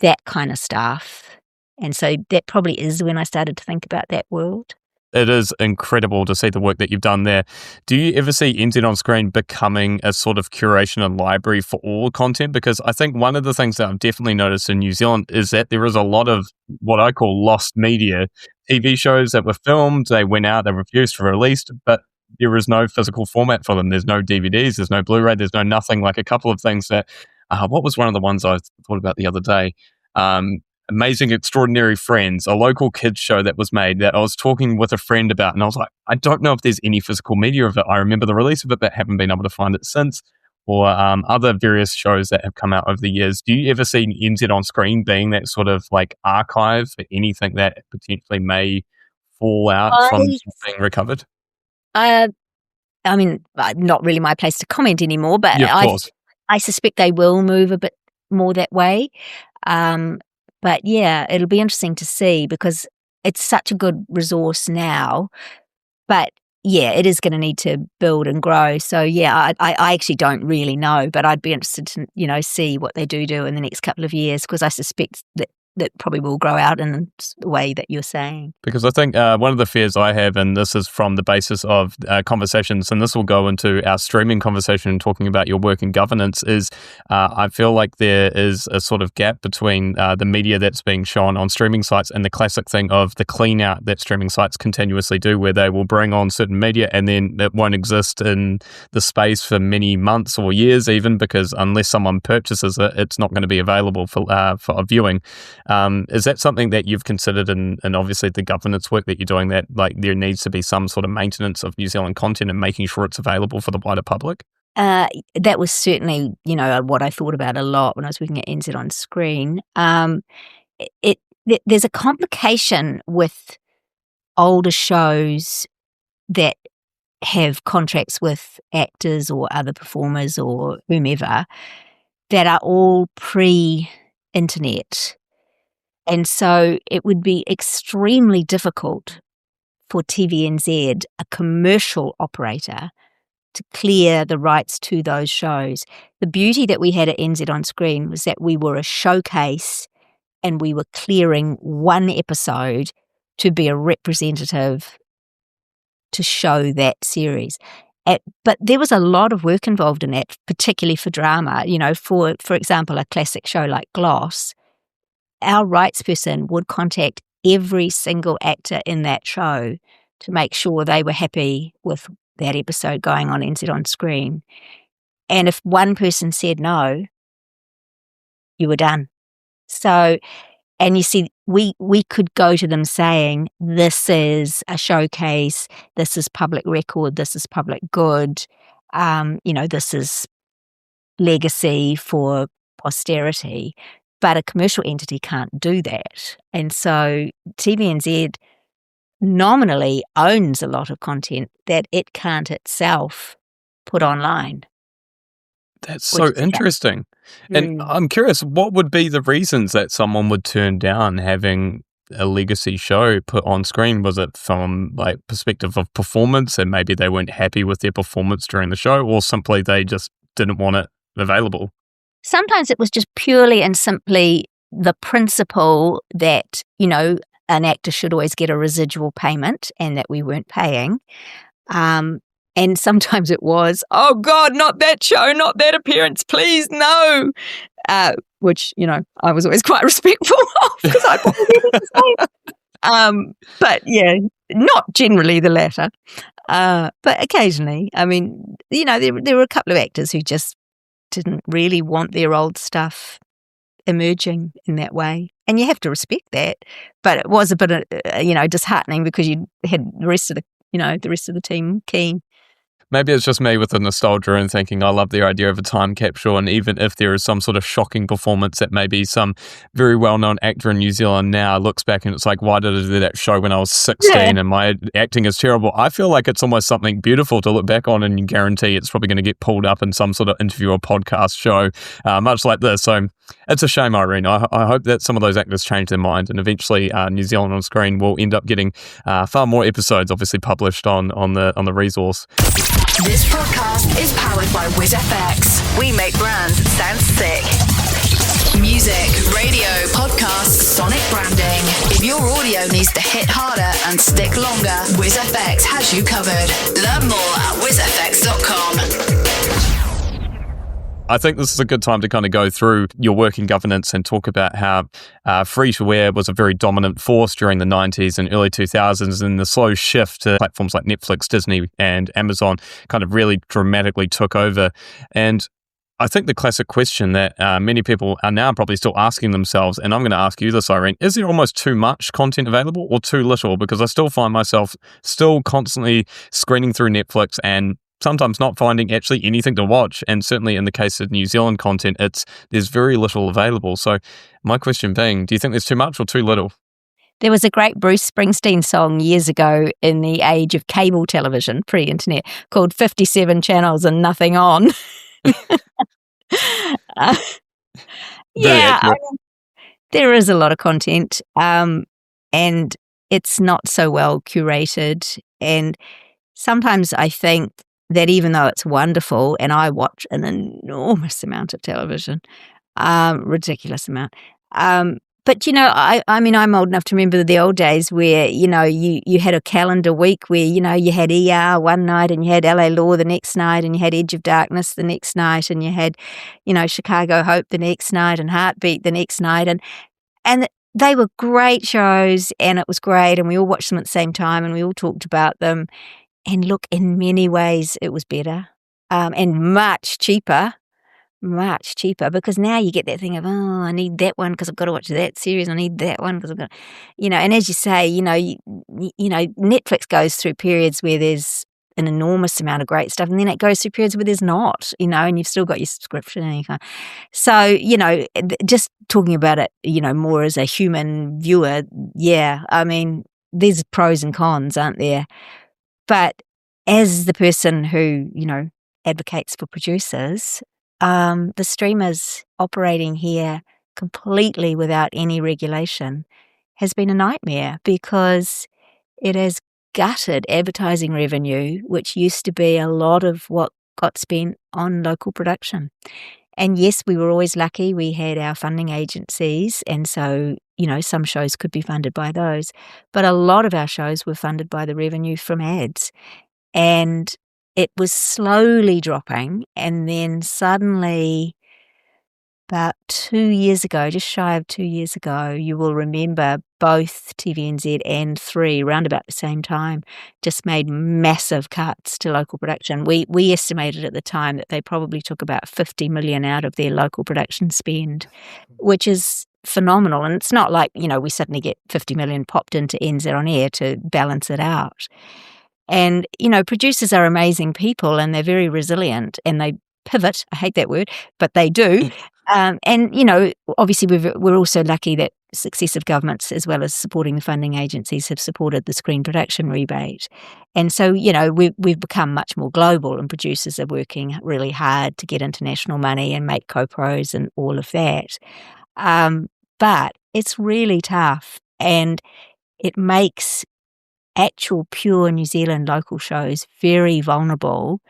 that kind of stuff. And so that probably is when I started to think about that world. It is incredible to see the work that you've done there. Do you ever see NZ On Screen becoming a sort of curation and library for all content? Because I think one of the things that I've definitely noticed in New Zealand is that there is a lot of what I call lost media. TV shows that were filmed, they went out, they refused to release, but there is no physical format for them. There's no DVDs, there's no Blu-ray, there's no nothing. Like a couple of things that, what was one of the ones I thought about the other day? Amazing Extraordinary Friends, a local kids show that was made that I was talking with a friend about, and I was like, I don't know if there's any physical media of it. I remember the release of it, but haven't been able to find it since, or other various shows that have come out over the years. Do you ever see NZ On Screen being that sort of like archive for anything that potentially may fall out from being recovered? I mean, not really my place to comment anymore, but Yeah, of course. I suspect they will move a bit more that way. But yeah, it'll be interesting to see because it's such a good resource now. But yeah, it is going to need to build and grow. So yeah, I actually don't really know, but I'd be interested to see what they do in the next couple of years because I suspect that probably will grow out in the way that you're saying. Because I think one of the fears I have, and this is from the basis of conversations, and this will go into our streaming conversation talking about your work in governance, is I feel like there is a sort of gap between the media that's being shown on streaming sites and the classic thing of the clean out that streaming sites continuously do, where they will bring on certain media and then it won't exist in the space for many months or years even, because unless someone purchases it, it's not going to be available for viewing. Is that something that you've considered in obviously the governance work that you're doing, that like there needs to be some sort of maintenance of New Zealand content and making sure it's available for the wider public? That was certainly, what I thought about a lot when I was working at NZ On Screen. There's a complication with older shows that have contracts with actors or other performers or whomever that are all pre-internet. And so it would be extremely difficult for TVNZ, a commercial operator, to clear the rights to those shows. The beauty that we had at NZ On Screen was that we were a showcase and we were clearing one episode to be a representative to show that series. But there was a lot of work involved in that, particularly for drama. For example, a classic show like Gloss, our rights person would contact every single actor in that show to make sure they were happy with that episode going on NZ On Screen. And if one person said no, you were done. So, and you see, we could go to them saying, this is a showcase, this is public record, this is public good, this is legacy for posterity. But a commercial entity can't do that. And so TVNZ nominally owns a lot of content that it can't itself put online. That's so interesting. And I'm curious, what would be the reasons that someone would turn down having a legacy show put on screen? Was it from like perspective of performance and maybe they weren't happy with their performance during the show, or simply they just didn't want it available? Sometimes it was just purely and simply the principle that, an actor should always get a residual payment and that we weren't paying. And sometimes it was, oh God, not that show, not that appearance, please, no. Which, I was always quite respectful of because I probably did the same. But yeah, not generally the latter. But occasionally, I mean, there were a couple of actors who just didn't really want their old stuff emerging in that way, and you have to respect that. But it was a bit, disheartening because you had the rest of the team keen. Maybe it's just me with the nostalgia and thinking I love the idea of a time capsule, and even if there is some sort of shocking performance that maybe some very well-known actor in New Zealand now looks back and it's like, why did I do that show when I was 16 and my acting is terrible? I feel like it's almost something beautiful to look back on, and you guarantee it's probably going to get pulled up in some sort of interview or podcast show, much like this. So it's a shame, Irene. I hope that some of those actors change their mind, and eventually New Zealand On Screen will end up getting far more episodes obviously published on the resource. This podcast is powered by WizFX. We make brands sound sick. Music, radio, podcasts, sonic branding. If your audio needs to hit harder and stick longer, WizFX has you covered. Learn more at wizfx.com. I think this is a good time to kind of go through your work in governance and talk about how free-to-air was a very dominant force during the 90s and early 2000s, and the slow shift to platforms like Netflix, Disney, and Amazon kind of really dramatically took over. And I think the classic question that many people are now probably still asking themselves, and I'm going to ask you this, Irene, is there almost too much content available or too little? Because I still find myself still constantly screening through Netflix and sometimes not finding actually anything to watch. And certainly in the case of New Zealand content, there's very little available. So my question being, do you think there's too much or too little? There was a great Bruce Springsteen song years ago in the age of cable television, pre-internet, called 57 Channels and Nothing On. There is a lot of content, and it's not so well curated. And sometimes I think that even though it's wonderful, and I watch an enormous amount of television, ridiculous amount, but, I mean, I'm old enough to remember the old days where, you had a calendar week where, you had ER one night and you had LA Law the next night and you had Edge of Darkness the next night and you had, Chicago Hope the next night and Heartbeat the next night. And they were great shows and it was great and we all watched them at the same time and we all talked about them. And look, in many ways, it was better and much cheaper, because now you get that thing of, oh, I need that one because I've got to watch that series. I need that one because I've got, and as you say, Netflix goes through periods where there's an enormous amount of great stuff and then it goes through periods where there's not, and you've still got your subscription and you can't. So, just talking about it, more as a human viewer, yeah, I mean, there's pros and cons, aren't there? But as the person who, advocates for producers, the streamers operating here completely without any regulation has been a nightmare because it has gutted advertising revenue, which used to be a lot of what got spent on local production. And yes, we were always lucky. We had our funding agencies, and so, some shows could be funded by those. But a lot of our shows were funded by the revenue from ads. And it was slowly dropping. And then suddenly, about 2 years ago, just shy of 2 years ago, you will remember both TVNZ and 3, around about the same time, just made massive cuts to local production. We estimated at the time that they probably took about 50 million out of their local production spend, which is phenomenal. And it's not like, we suddenly get 50 million popped into NZ On Air to balance it out. And, producers are amazing people and they're very resilient and they pivot. I hate that word, but they do. And, obviously we're also lucky that successive governments, as well as supporting the funding agencies, have supported the screen production rebate. And so, we've become much more global and producers are working really hard to get international money and make co-pros and all of that. But it's really tough and it makes actual pure New Zealand local shows very vulnerable.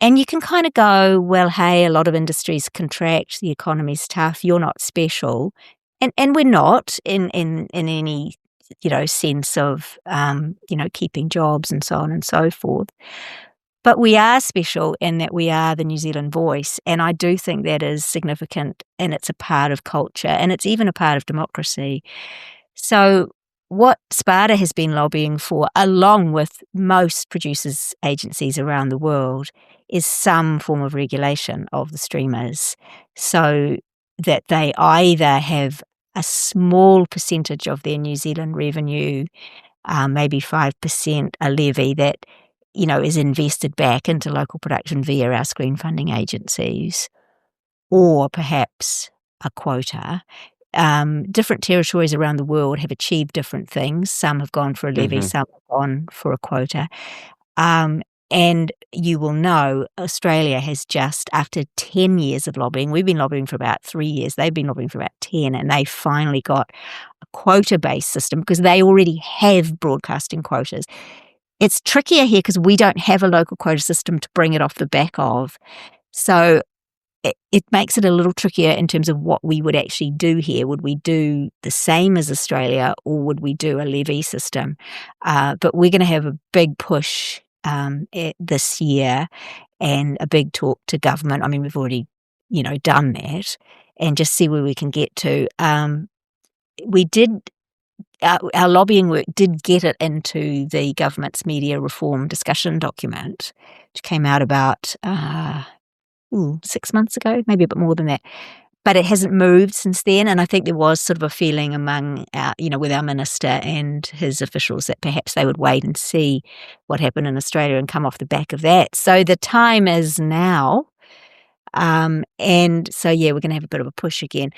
And you can kind of go, well, hey, a lot of industries contract, the economy's tough, you're not special. And we're not in any, sense of, keeping jobs and so on and so forth. But we are special in that we are the New Zealand voice. And I do think that is significant and it's a part of culture and it's even a part of democracy. So what SPADA has been lobbying for, along with most producers' agencies around the world, is some form of regulation of the streamers so that they either have a small percentage of their New Zealand revenue, maybe 5%, a levy that, is invested back into local production via our screen funding agencies, or perhaps a quota. Different territories around the world have achieved different things. Some have gone for a levy, some have gone for a quota. And you will know Australia has just, after 10 years of lobbying, we've been lobbying for about 3 years, they've been lobbying for about 10, and they finally got a quota-based system because they already have broadcasting quotas. It's trickier here because we don't have a local quota system to bring it off the back of. So it makes it a little trickier in terms of what we would actually do here. Would we do the same as Australia, or would we do a levy system? But we're going to have a big push this year and a big talk to government. I mean, we've already, done that, and just see where we can get to. We did. Our lobbying work did get it into the government's media reform discussion document, which came out about 6 months ago, maybe a bit more than that. But it hasn't moved since then, and I think there was sort of a feeling among, with our minister and his officials that perhaps they would wait and see what happened in Australia and come off the back of that. So the time is now, and so we're going to have a bit of a push again.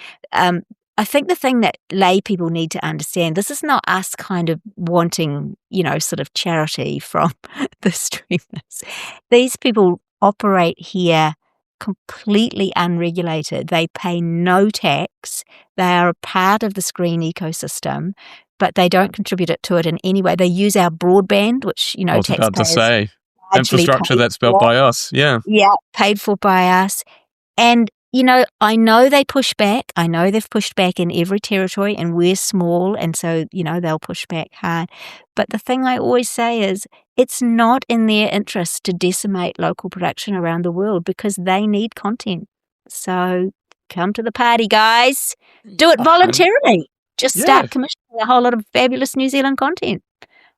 I think the thing that lay people need to understand, this is not us kind of wanting, sort of charity from the streamers. These people operate here completely unregulated. They pay no tax. They are a part of the screen ecosystem, but they don't contribute to it in any way. They use our broadband, which, I was about to taxpayers say, infrastructure that's built by us. Yeah. Yeah, paid for by us. And I know they push back. I know they've pushed back in every territory, and we're small, and so, they'll push back hard. But the thing I always say is it's not in their interest to decimate local production around the world because they need content. So come to the party, guys. Do it voluntarily. Just start commissioning a whole lot of fabulous New Zealand content.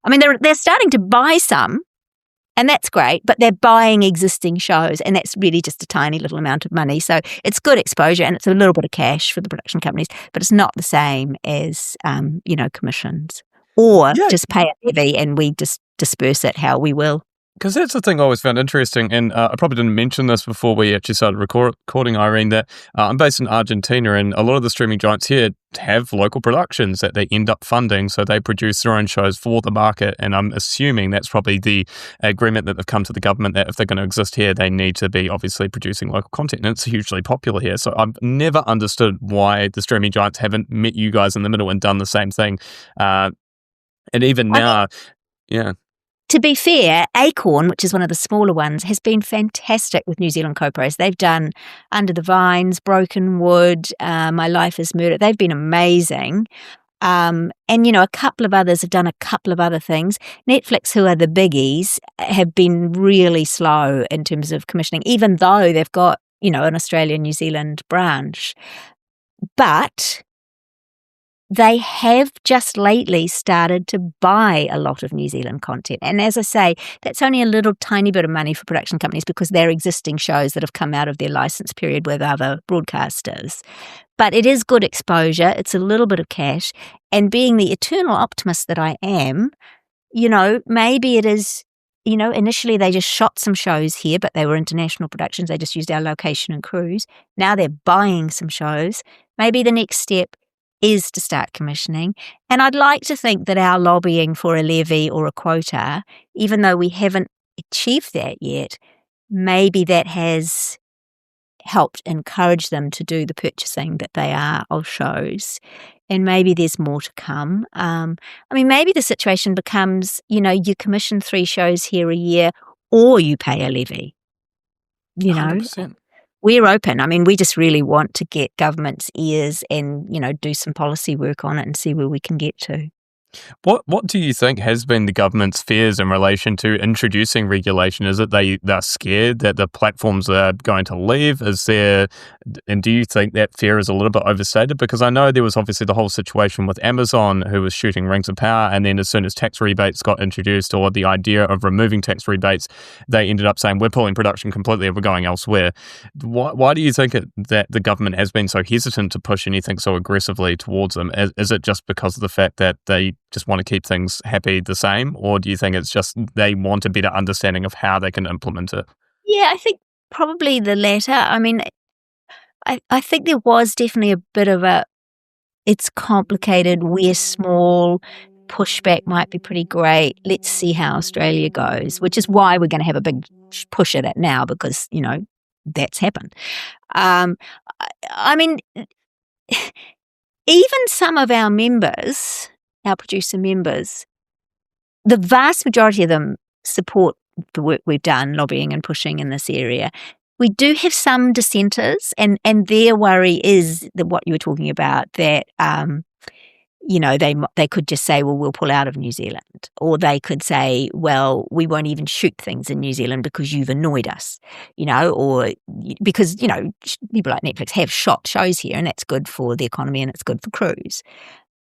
I mean, they're starting to buy some, and that's great, but they're buying existing shows, and that's really just a tiny little amount of money. So it's good exposure, and it's a little bit of cash for the production companies, but it's not the same as, commissions. Or just pay a levy and we just disperse it how we will. Because that's the thing I always found interesting, and I probably didn't mention this before we actually started recording, Irene, that I'm based in Argentina, and a lot of the streaming giants here have local productions that they end up funding, so they produce their own shows for the market, and I'm assuming that's probably the agreement that they've come to the government, that if they're going to exist here, they need to be obviously producing local content, and it's hugely popular here. So I've never understood why the streaming giants haven't met you guys in the middle and done the same thing. And even now, To be fair, Acorn, which is one of the smaller ones, has been fantastic with New Zealand co-pros. They've done Under the Vines, Broken Wood, My Life is Murder. They've been amazing. And, a couple of others have done a couple of other things. Netflix, who are the biggies, have been really slow in terms of commissioning, even though they've got, an Australia-New Zealand branch. But they have just lately started to buy a lot of New Zealand content. And as I say, that's only a little tiny bit of money for production companies because they're existing shows that have come out of their license period with other broadcasters. But it is good exposure. It's a little bit of cash. And being the eternal optimist that I am, maybe it is, initially they just shot some shows here, but they were international productions. They just used our location and crews. Now they're buying some shows. Maybe the next step is to start commissioning. And I'd like to think that our lobbying for a levy or a quota, even though we haven't achieved that yet, maybe that has helped encourage them to do the purchasing that they are of shows. And maybe there's more to come. Maybe the situation becomes, you commission 3 shows here a year or you pay a levy. 100%. We're open. We just really want to get government's ears and, do some policy work on it and see where we can get to. What do you think has been the government's fears in relation to introducing regulation? Is it they're scared that the platforms are going to leave? And do you think that fear is a little bit overstated? Because I know there was obviously the whole situation with Amazon who was shooting Rings of Power, and then as soon as tax rebates got introduced or the idea of removing tax rebates, they ended up saying we're pulling production completely and we're going elsewhere. Why do you think that the government has been so hesitant to push anything so aggressively towards them? Is it just because of the fact that they just want to keep things happy the same, or do you think it's just they want a better understanding of how they can implement it? Yeah, I think probably the latter. I think there was definitely a bit of it's complicated, we're small, pushback might be pretty great, let's see how Australia goes, which is why we're going to have a big push at it now because, that's happened. Even some of our members, our producer members, the vast majority of them support the work we've done, lobbying and pushing in this area. We do have some dissenters, and their worry is that what you were talking about, that they could just say, well, we'll pull out of New Zealand, or they could say, well, we won't even shoot things in New Zealand because you've annoyed us, or because people like Netflix have shot shows here, and that's good for the economy and it's good for crews.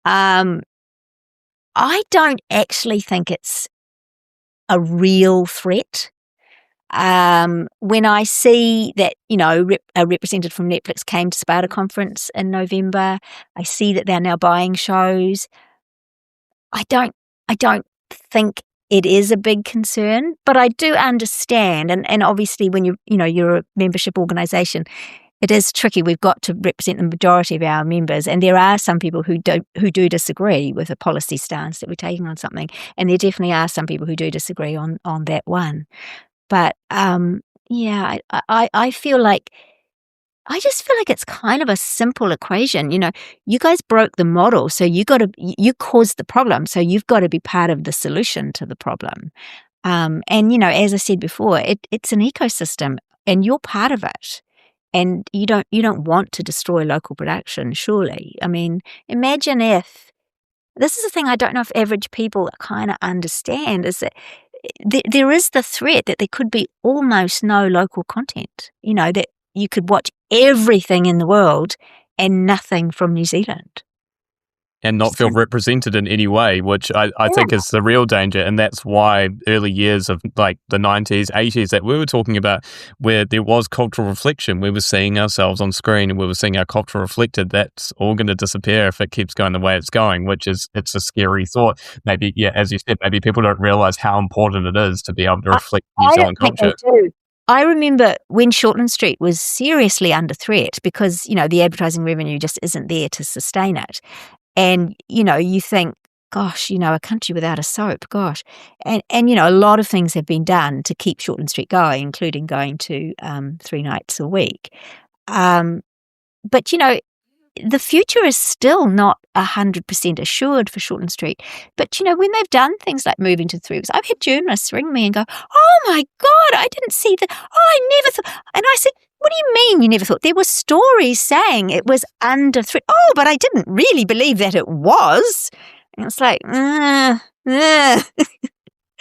I don't actually think it's a real threat. When I see that, a representative from Netflix came to SPADA conference in November, I see that they're now buying shows. I don't think it is a big concern, but I do understand. And obviously when you're a membership organisation, it is tricky. We've got to represent the majority of our members, and there are some people who do disagree with a policy stance that we're taking on something, and there definitely are some people who do disagree on that one. But I just feel like it's kind of a simple equation. You guys broke the model, so you caused the problem, so you've got to be part of the solution to the problem. And as I said before, it's an ecosystem, and you're part of it. And you don't want to destroy local production, surely. I mean, imagine if this is the thing I don't know if average people kind of understand, is that there is the threat that there could be almost no local content, that you could watch everything in the world and nothing from New Zealand. And not feel represented in any way, which I think is the real danger. And that's why early years of like the 90s, 80s that we were talking about, where there was cultural reflection, we were seeing ourselves on screen and we were seeing our culture reflected. That's all going to disappear if it keeps going the way it's going, it's a scary thought. Maybe, as you said, maybe people don't realize how important it is to be able to reflect New Zealand culture. I remember when Shortland Street was seriously under threat because, the advertising revenue just isn't there to sustain it. And, you think, gosh, a country without a soap, gosh. And a lot of things have been done to keep Shortland Street going, including going to 3 nights a week. But, the future is still not 100% assured for Shortland Street. But, when they've done things like moving to 3 weeks, I've had journalists ring me and go, oh my God, I didn't see that. Oh, I never thought. And I said, what do you mean you never thought? There were stories saying it was under threat. Oh, but I didn't really believe that it was. And it's like,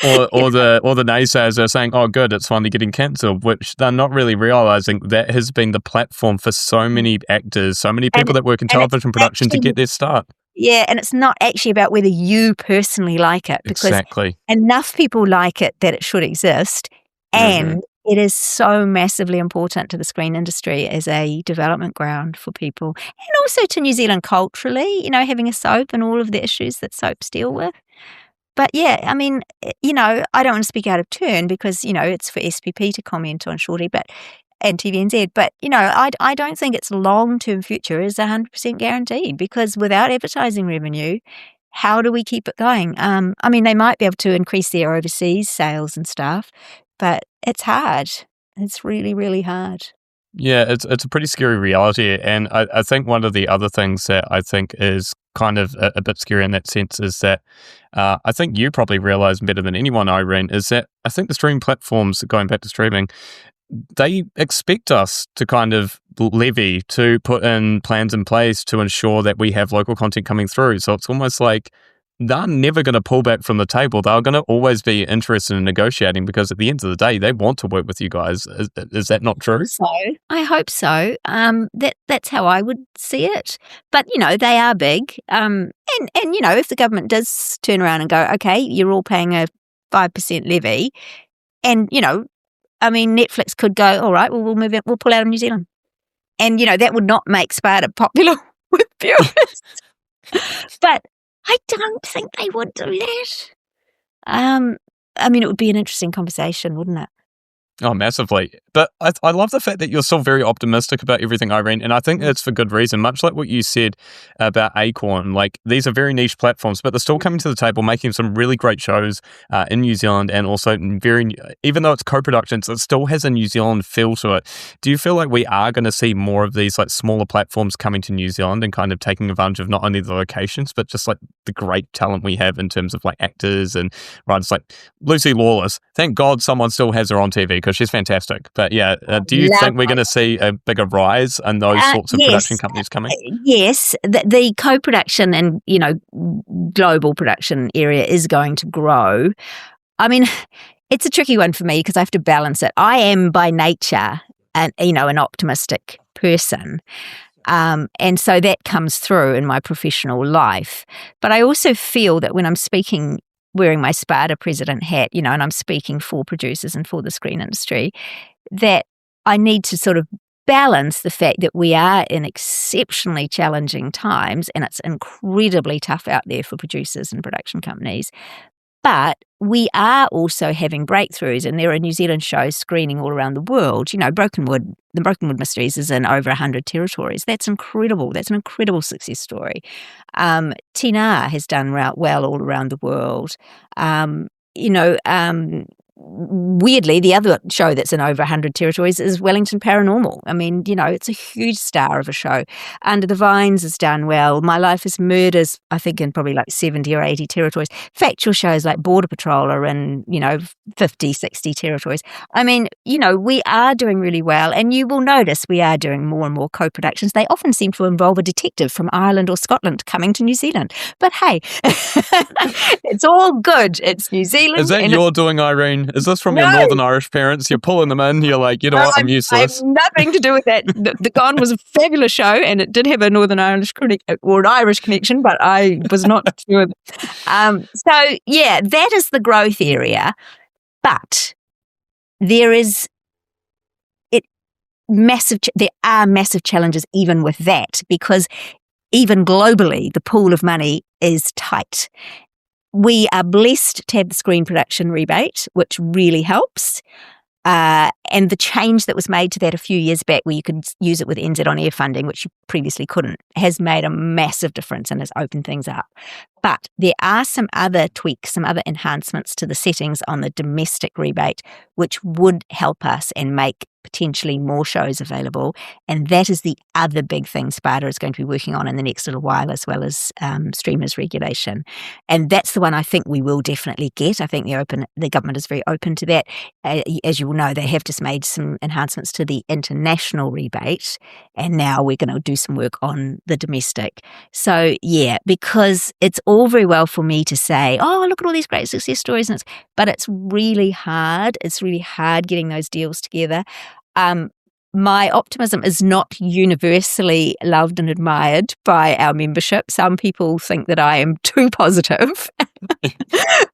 Or the naysayers are saying, oh, good, it's finally getting cancelled, which they're not really realising that has been the platform for so many actors, so many people that work in television production to get their start. Yeah, and it's not actually about whether you personally like it, because enough people like it that it should exist, and it is so massively important to the screen industry as a development ground for people, and also to New Zealand culturally, having a soap and all of the issues that soaps deal with. But I mean, I don't want to speak out of turn because, it's for SPP to comment on shortly, and TVNZ, but, I don't think its long-term future is 100% guaranteed, because without advertising revenue, how do we keep it going? I mean, they might be able to increase their overseas sales and stuff, but it's hard. It's really, really hard. Yeah, it's a pretty scary reality. And I think one of the other things that I think is kind of a bit scary in that sense is that I think you probably realise better than anyone, Irene, is that I think the streaming platforms, going back to streaming, they expect us to kind of levy, to put in plans in place to ensure that we have local content coming through. So it's almost like they're never going to pull back from the table. They're going to always be interested in negotiating, because at the end of the day, they want to work with you guys. Is that not true? I hope so. That's how I would see it. But, they are big. And if the government does turn around and go, okay, you're all paying a 5% levy, and, I mean, Netflix could go, all right, well, we'll pull out of New Zealand. And, that would not make SPADA popular with viewers. But I don't think they would do that. I mean, it would be an interesting conversation, wouldn't it? Oh, massively. But I love the fact that you're still very optimistic about everything, Irene, and I think it's for good reason. Much like what you said about Acorn, like these are very niche platforms, but they're still coming to the table, making some really great shows in New Zealand, and also even though it's co-productions, it still has a New Zealand feel to it. Do you feel like we are going to see more of these like smaller platforms coming to New Zealand and kind of taking advantage of not only the locations, but just like the great talent we have in terms of like actors and writers, like Lucy Lawless? Thank God someone still has her on TV, because she's fantastic. But yeah, do you think we're going to see a bigger rise in those sorts of production companies coming? Yes, the co-production and global production area is going to grow. I mean, it's a tricky one for me because I have to balance it. I am by nature an optimistic person. And so that comes through in my professional life. But I also feel that when I'm speaking, wearing my SPADA president hat, and I'm speaking for producers and for the screen industry, that I need to sort of balance the fact that we are in exceptionally challenging times and it's incredibly tough out there for producers and production companies. But we are also having breakthroughs, and there are New Zealand shows screening all around the world. The Brokenwood Mysteries is in over 100 territories. That's incredible. That's an incredible success story. Tina has done well all around the world. Weirdly, the other show that's in over 100 territories is Wellington Paranormal. I mean, it's a huge star of a show. Under the Vines has done well. My Life is Murder's, I think, in probably like 70 or 80 territories. Factual shows like Border Patrol are in, 50, 60 territories. I mean, we are doing really well. And you will notice we are doing more and more co-productions. They often seem to involve a detective from Ireland or Scotland coming to New Zealand. But hey, it's all good. It's New Zealand. Is that you're doing, Irene? Is this from your Northern Irish parents? You're pulling them in. You're like, what? I'm useless. I have nothing to do with that. The Gone was a fabulous show, and it did have a Northern Irish or an Irish connection, but I was not sure. So yeah, that is the growth area, but there are massive challenges even with that, because even globally, the pool of money is tight. We are blessed to have the screen production rebate, which really helps. And the change that was made to that a few years back, where you could use it with NZ on air funding, which you previously couldn't, has made a massive difference and has opened things up. But there are some other tweaks, some other enhancements to the settings on the domestic rebate, which would help us and make potentially more shows available. And that is the other big thing SPADA is going to be working on in the next little while, as well as streamers regulation. And that's the one I think we will definitely get. I think the government is very open to that. As you will know, they have just made some enhancements to the international rebate, and now we're going to do some work on the domestic. So yeah, because it's all very well for me to say, oh, look at all these great success stories, but it's really hard. It's really hard getting those deals together. My optimism is not universally loved and admired by our membership. Some people think that I am too positive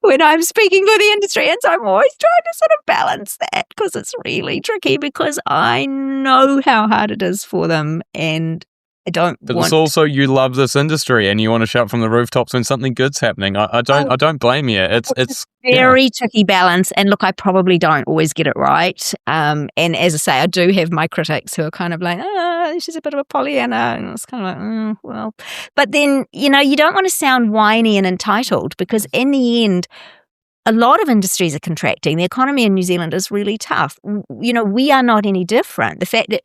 when I'm speaking for the industry, and so I'm always trying to sort of balance that, because it's really tricky, because I know how hard it is for them, and But it's also, you love this industry and you want to shout from the rooftops when something good's happening. I don't blame you. It's very tricky balance. And look, I probably don't always get it right. And as I say, I do have my critics who are kind of like, she's a bit of a Pollyanna. And it's kind of like, well. But then, you don't want to sound whiny and entitled, because in the end, a lot of industries are contracting. The economy in New Zealand is really tough. We are not any different. The fact that,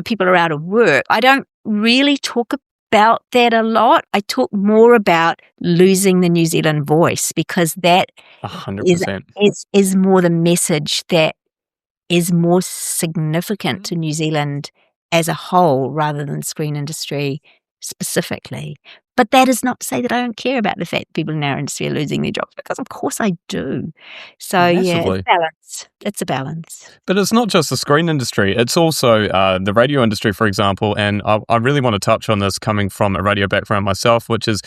people are out of work, I don't really talk about that a lot. I more about losing the New Zealand voice, because that 100% is more the message that is more significant to New Zealand as a whole, rather than screen industry specifically. But that is not to say that I don't care about the fact that people in our industry are losing their jobs, because of course I do. So Massively. Yeah, it's a balance. It's a balance. But it's not just the screen industry, it's also the radio industry, for example. And I really want to touch on this, coming from a radio background myself, which is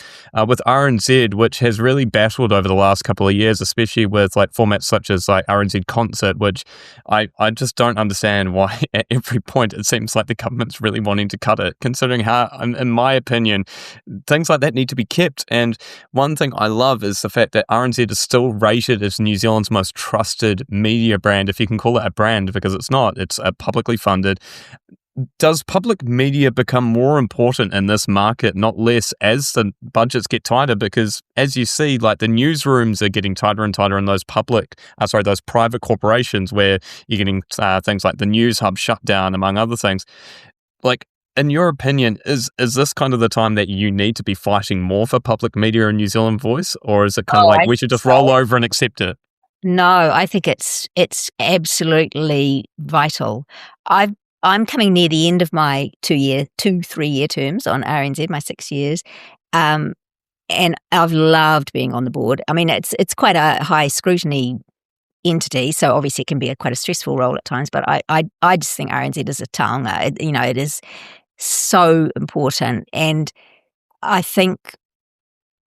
with RNZ, which has really battled over the last couple of years, especially with like formats such as like RNZ Concert, which I just don't understand why at every point it seems like the government's really wanting to cut it, considering how, in my opinion, things like that need to be kept. And one thing I love is the fact that RNZ is still rated as New Zealand's most trusted media brand, if you can call it a brand, because it's not. It's publicly funded. Does public media become more important in this market, not less, as the budgets get tighter? Because as you see, like the newsrooms are getting tighter and tighter in those those private corporations, where you're getting things like the News Hub shut down, among other things. Like, in your opinion, is this kind of the time that you need to be fighting more for public media and New Zealand voice? Or is it kind of like we should just roll over and accept it? No, I think it's absolutely vital. I'm coming near the end of my 3-year terms on RNZ, my 6 years, and I've loved being on the board. I mean, it's quite a high scrutiny entity, so obviously it can be quite a stressful role at times. But I just think RNZ is a taonga. It is so important, and I think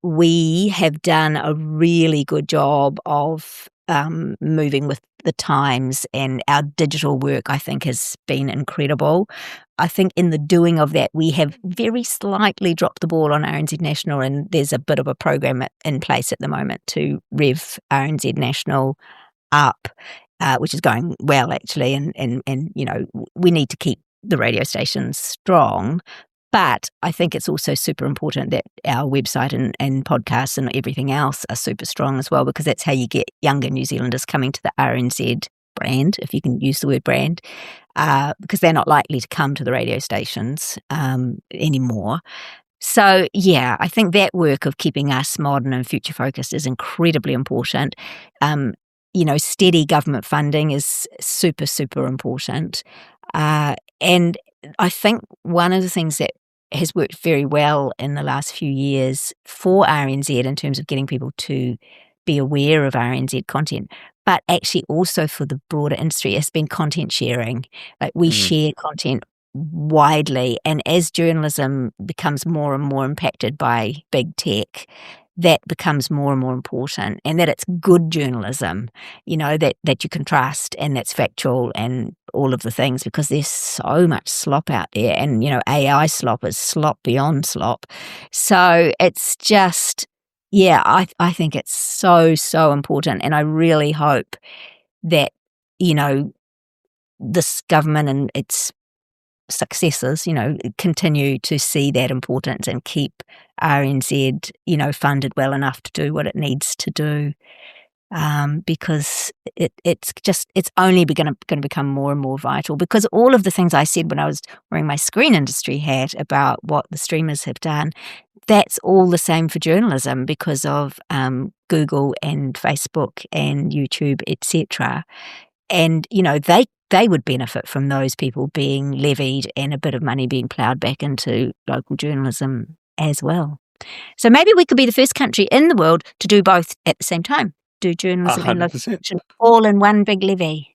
we have done a really good job of moving with the times, and our digital work, I think, has been incredible. I think in the doing of that, we have very slightly dropped the ball on RNZ National, and there's a bit of a program in place at the moment to rev RNZ National up, which is going well, actually, and we need to keep the radio stations strong. But I think it's also super important that our website and podcasts and everything else are super strong as well, because that's how you get younger New Zealanders coming to the RNZ brand, if you can use the word brand, because they're not likely to come to the radio stations anymore. So, yeah, I think that work of keeping us modern and future focused is incredibly important. Steady government funding is super, super important. And I think one of the things that has worked very well in the last few years for RNZ in terms of getting people to be aware of RNZ content, but actually also for the broader industry, has been content sharing. Like, we share content widely, and as journalism becomes more and more impacted by big tech, that becomes more and more important, and that it's good journalism, that you can trust, and that's factual and all of the things, because there's so much slop out there, and AI slop is slop beyond slop. So it's just, I think it's so important, and I really hope that this government and its successors, continue to see that importance and keep RNZ, funded well enough to do what it needs to do, because it's only going to become more and more vital. Because all of the things I said when I was wearing my screen industry hat about what the streamers have done, that's all the same for journalism, because of Google and Facebook and YouTube, etc. And they would benefit from those people being levied and a bit of money being ploughed back into local journalism as well. So maybe we could be the first country in the world to do both at the same time, do journalism 100%. and local fiction all in one big levy.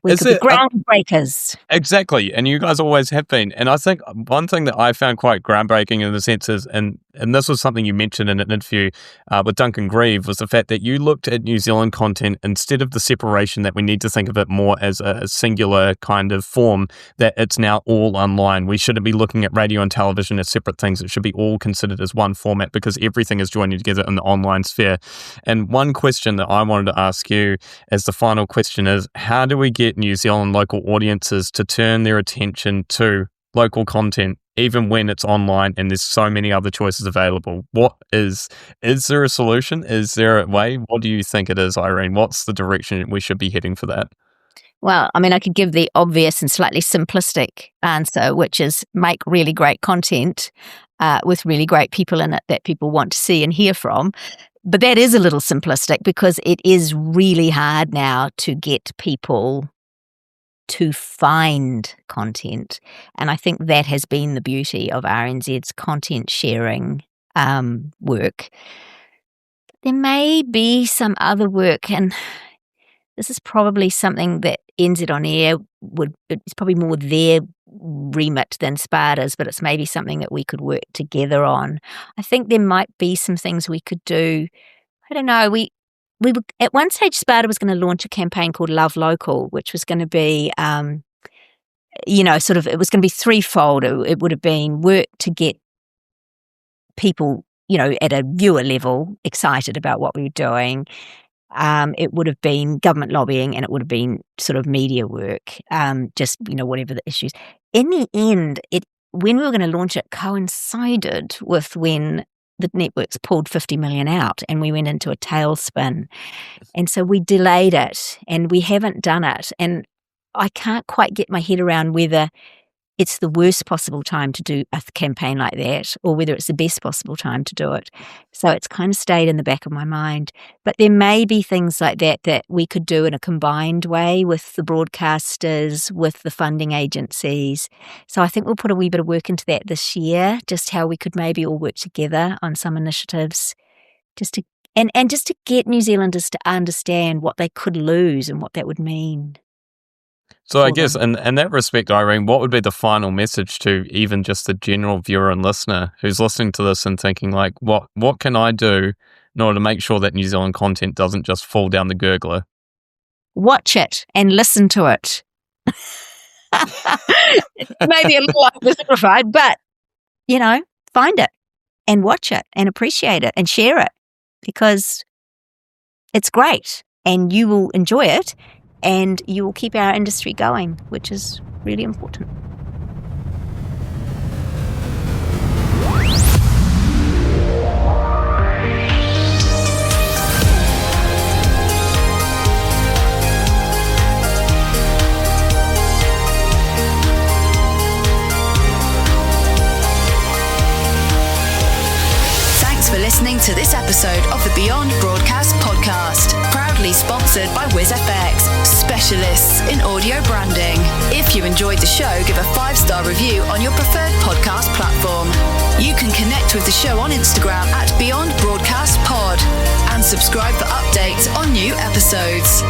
We could be groundbreakers. Exactly, and you guys always have been. And I think one thing that I found quite groundbreaking in the sense is, and this was something you mentioned in an interview with Duncan Grieve, was the fact that you looked at New Zealand content instead of the separation that we need to think of it more as a singular kind of form, that it's now all online. We shouldn't be looking at radio and television as separate things. It should be all considered as one format, because everything is joining together in the online sphere. And one question that I wanted to ask you as the final question is, how do we get New Zealand local audiences to turn their attention to local content, even when it's online and there's so many other choices available? Is there a solution? Is there a way? What do you think it is, Irene? What's the direction we should be heading for that? Well, I mean, I could give the obvious and slightly simplistic answer, which is make really great content with really great people in it that people want to see and hear from. But that is a little simplistic, because it is really hard now to get people to find content. And I think that has been the beauty of RNZ's content sharing work. There may be some other work, and this is probably something that NZ On Air it's probably more their remit than SPADA's, but it's maybe something that we could work together on. I think there might be some things we could do. I don't know, we were, at one stage, SPADA was going to launch a campaign called Love Local, which was going to be, it was going to be threefold. It would have been work to get people, at a viewer level excited about what we were doing. It would have been government lobbying, and it would have been sort of media work, whatever the issues. In the end, when we were going to launch it, coincided with when the networks pulled 50 million out and we went into a tailspin. And so we delayed it, and we haven't done it. And I can't quite get my head around whether it's the worst possible time to do a campaign like that, or whether it's the best possible time to do it. So it's kind of stayed in the back of my mind. But there may be things like that we could do in a combined way with the broadcasters, with the funding agencies. So I think we'll put a wee bit of work into that this year, just how we could maybe all work together on some initiatives, just to get New Zealanders to understand what they could lose and what that would mean. So I guess in that respect, Irene, what would be the final message to even just the general viewer and listener who's listening to this and thinking like, what can I do in order to make sure that New Zealand content doesn't just fall down the gurgler? Watch it and listen to it. Maybe a little oversimplified, but, find it and watch it and appreciate it and share it, because it's great and you will enjoy it. And you will keep our industry going, which is really important. Thanks for listening to this episode of the Beyond Broadcast podcast, proudly sponsored by WizFX, specialists in audio branding. If you enjoyed the show, give a 5-star review on your preferred podcast platform. You can connect with the show on Instagram at Beyond Broadcast Pod and subscribe for updates on new episodes.